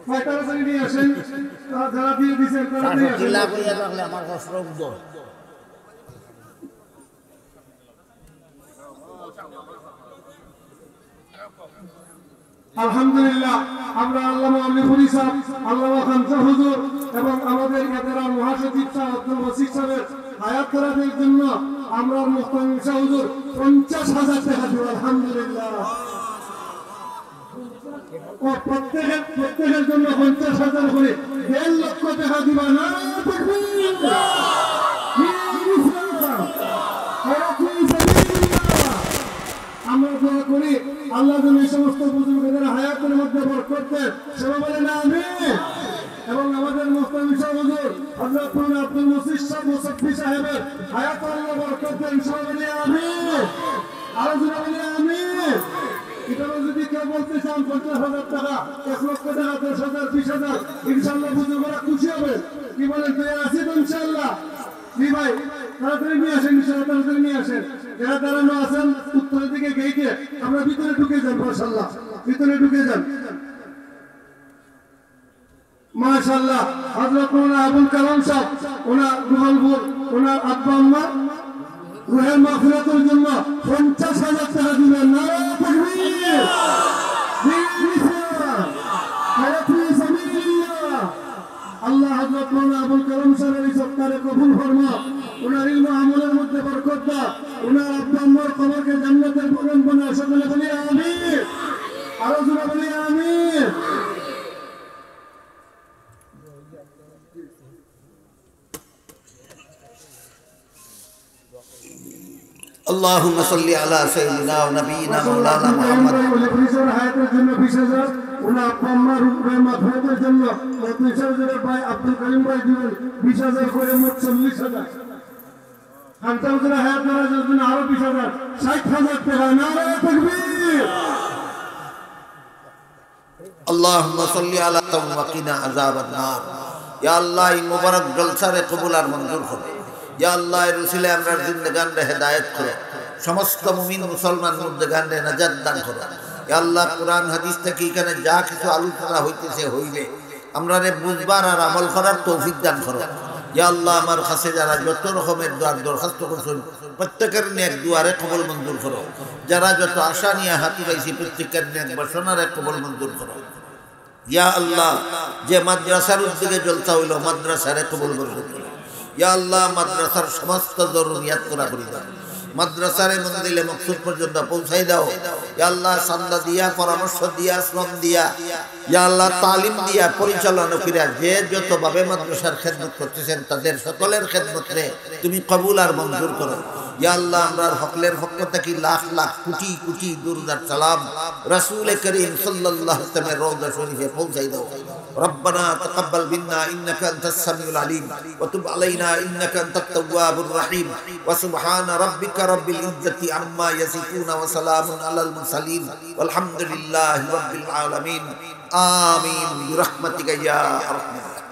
S2: ভাই তাড়াতাড়ি নিয়ে আসেন যারা দিয়ে দিচ্ছেন তাড়াতাড়ি আসেন
S1: আমার কষ্ট
S2: আলহামদুলিল্লাহ আমরা আল্লামা আমিনুল ইসলাম আল্লামা খানকাহ হুজুর এবং আমাদের এদারা মহাসচিব শাহ আব্দুল ওয়াসিক সাহেবের হায়াত করার জন্য আমরা মুহতামিম শাহ হুজুর 50,000 টাকা দিব আলহামদুলিল্লাহ ও প্রত্যেকের জন্য 50,000 করে 1.5 লক্ষ টাকা দিবা না তাকবীর আমরা দোয়া করি আল্লাহ যেন এই সমস্ত বুজুর্গদের হায়াতের মধ্যে বরকত দেন সবাই বলেন আমিন এবং আমাদের মুহতামিম শাহ হুজুর হযরত মাওলানা আব্দুল মুসিদ সাহেব মুসাফফি সাহেবের হায়াত আল্লাহ বরকত দেন সবাই বলেন আমিন আর জোরে বলেন আমিন এটা যদি কেউ বলতে চান 50,000 টাকা 1 লক্ষ টাকা 10,000 20,000 ইনশাআল্লাহ বুজুর্গরা খুশি হবে কি বলেন তৈরি আছি তো ইনশাআল্লাহ জি ভাই তাড়াতাড়ি নিয়ে আসেন ইনশাআল্লাহ তাড়াতাড়ি নিয়ে আসেন যারা দাঁড়ানো আছেন উত্তরের দিকে গেইটে আমরা ভিতরে ঢুকে যান মাশাআল্লাহ ভিতরে ঢুকে যান মাশাআল্লাহ হযরত মাওলানা আবুল কালাম সাহেব ওনার রুহুল ওনার আব্বা আম্মা রুহের মাগফিরাতের জন্য 50,000 টাকা দিবেন নারায়ে তাকবীর আল্লাহ হযরত মাওলানা আবুল কালাম সাহেবের এই সৎকারে কবুল ফরমাও ওনার ইলম আমলের মধ্যে বরকত দাও ওনার আব্বা আম্মার কবরকে জান্নাতের ভবন বানাও সকলে বলি আমিন আরো জোরে বলি আমিন
S1: اللهم صل على سيدنا ونبينا مولانا محمد
S2: পুলিশের হায়াতের জন্য 20,000 ওনার আব্বা আম্মার রূপে মাগফিরাতের জন্য পুলিশের ভাই আব্দুল করিম ভাই দিবেন 20,000 করে মোট 40,000 খানকাহ হুজুরের হায়াত করার জন্য আরো 20,000 60,000 টাকা নারায়ে তাকবীর
S1: اللهم صل على وقنا عذاب النار يا الله মুবারক জলসারে কবুল আর মঞ্জুর করো ইয়া আল্লাহ এর উসিলায় আমরা জিন্দেগানরে হেদায়েত করো সমস্ত মুমিন মুসলমান জিন্দেগানরে নাজাত দান করো ইয়া আল্লাহ কুরআন হাদিস থেকে এখানে যা কিছু আলোচনা হইতেছে হইবে আমরারে বুঝবার আর আমল করার তৌফিক দান করো ইয়া আল্লাহ আমার কাছে যারা যত রকমের দোয়ার দরখাস্ত করছেন প্রত্যেকের নেক দুয়ারে কবুল মঞ্জুর করো। যারা যত আশা নিয়ে হাত উঠাইছি প্রত্যেকের নেক বাসনার কবুল মঞ্জুর করো। ইয়া আল্লাহ যে মাদ্রাসার উদ্যোগে জলসা হইল মাদ্রাসারে কবুল মঞ্জুর করো। ইয়া আল্লাহ মাদ্রাসার সমস্ত জরুরিয়াত পুরা করে দাও। মাদ্রাসারে মন্দিরে মকসুদ পর্যন্ত পৌঁছাই দাও। ইয়া আল্লাহ সান্দা দিয়া, পরামর্শ দিয়া, শ্রম দিয়া, ইয়া আল্লাহ তালিম দিয়া, পরিচালনা করিয়া যে যতভাবে মাদ্রাসার খেদমত করতেছেন তাদের সকলের খেদমতে তুমি কবুল আর মঞ্জুর করো। ইয়া আল্লাহ আমরা হকলের পক্ষ থেকে লাখ লাখ কোটি কোটি দুরুদ সালাম রাসূল করিম সাল্লাল্লাহু আলাইহি ওয়াসাল্লামের রওজা শরীফে পৌঁছাই দাও। ربنا تقبل منا إنك أنت السميع العليم وتب علينا إنك أنت التواب الرحيم وسبحان ربك رب العزة عما يصفون وسلام على المرسلين والحمد لله رب العالمين آمين برحمتك يا أرحم الراحمين.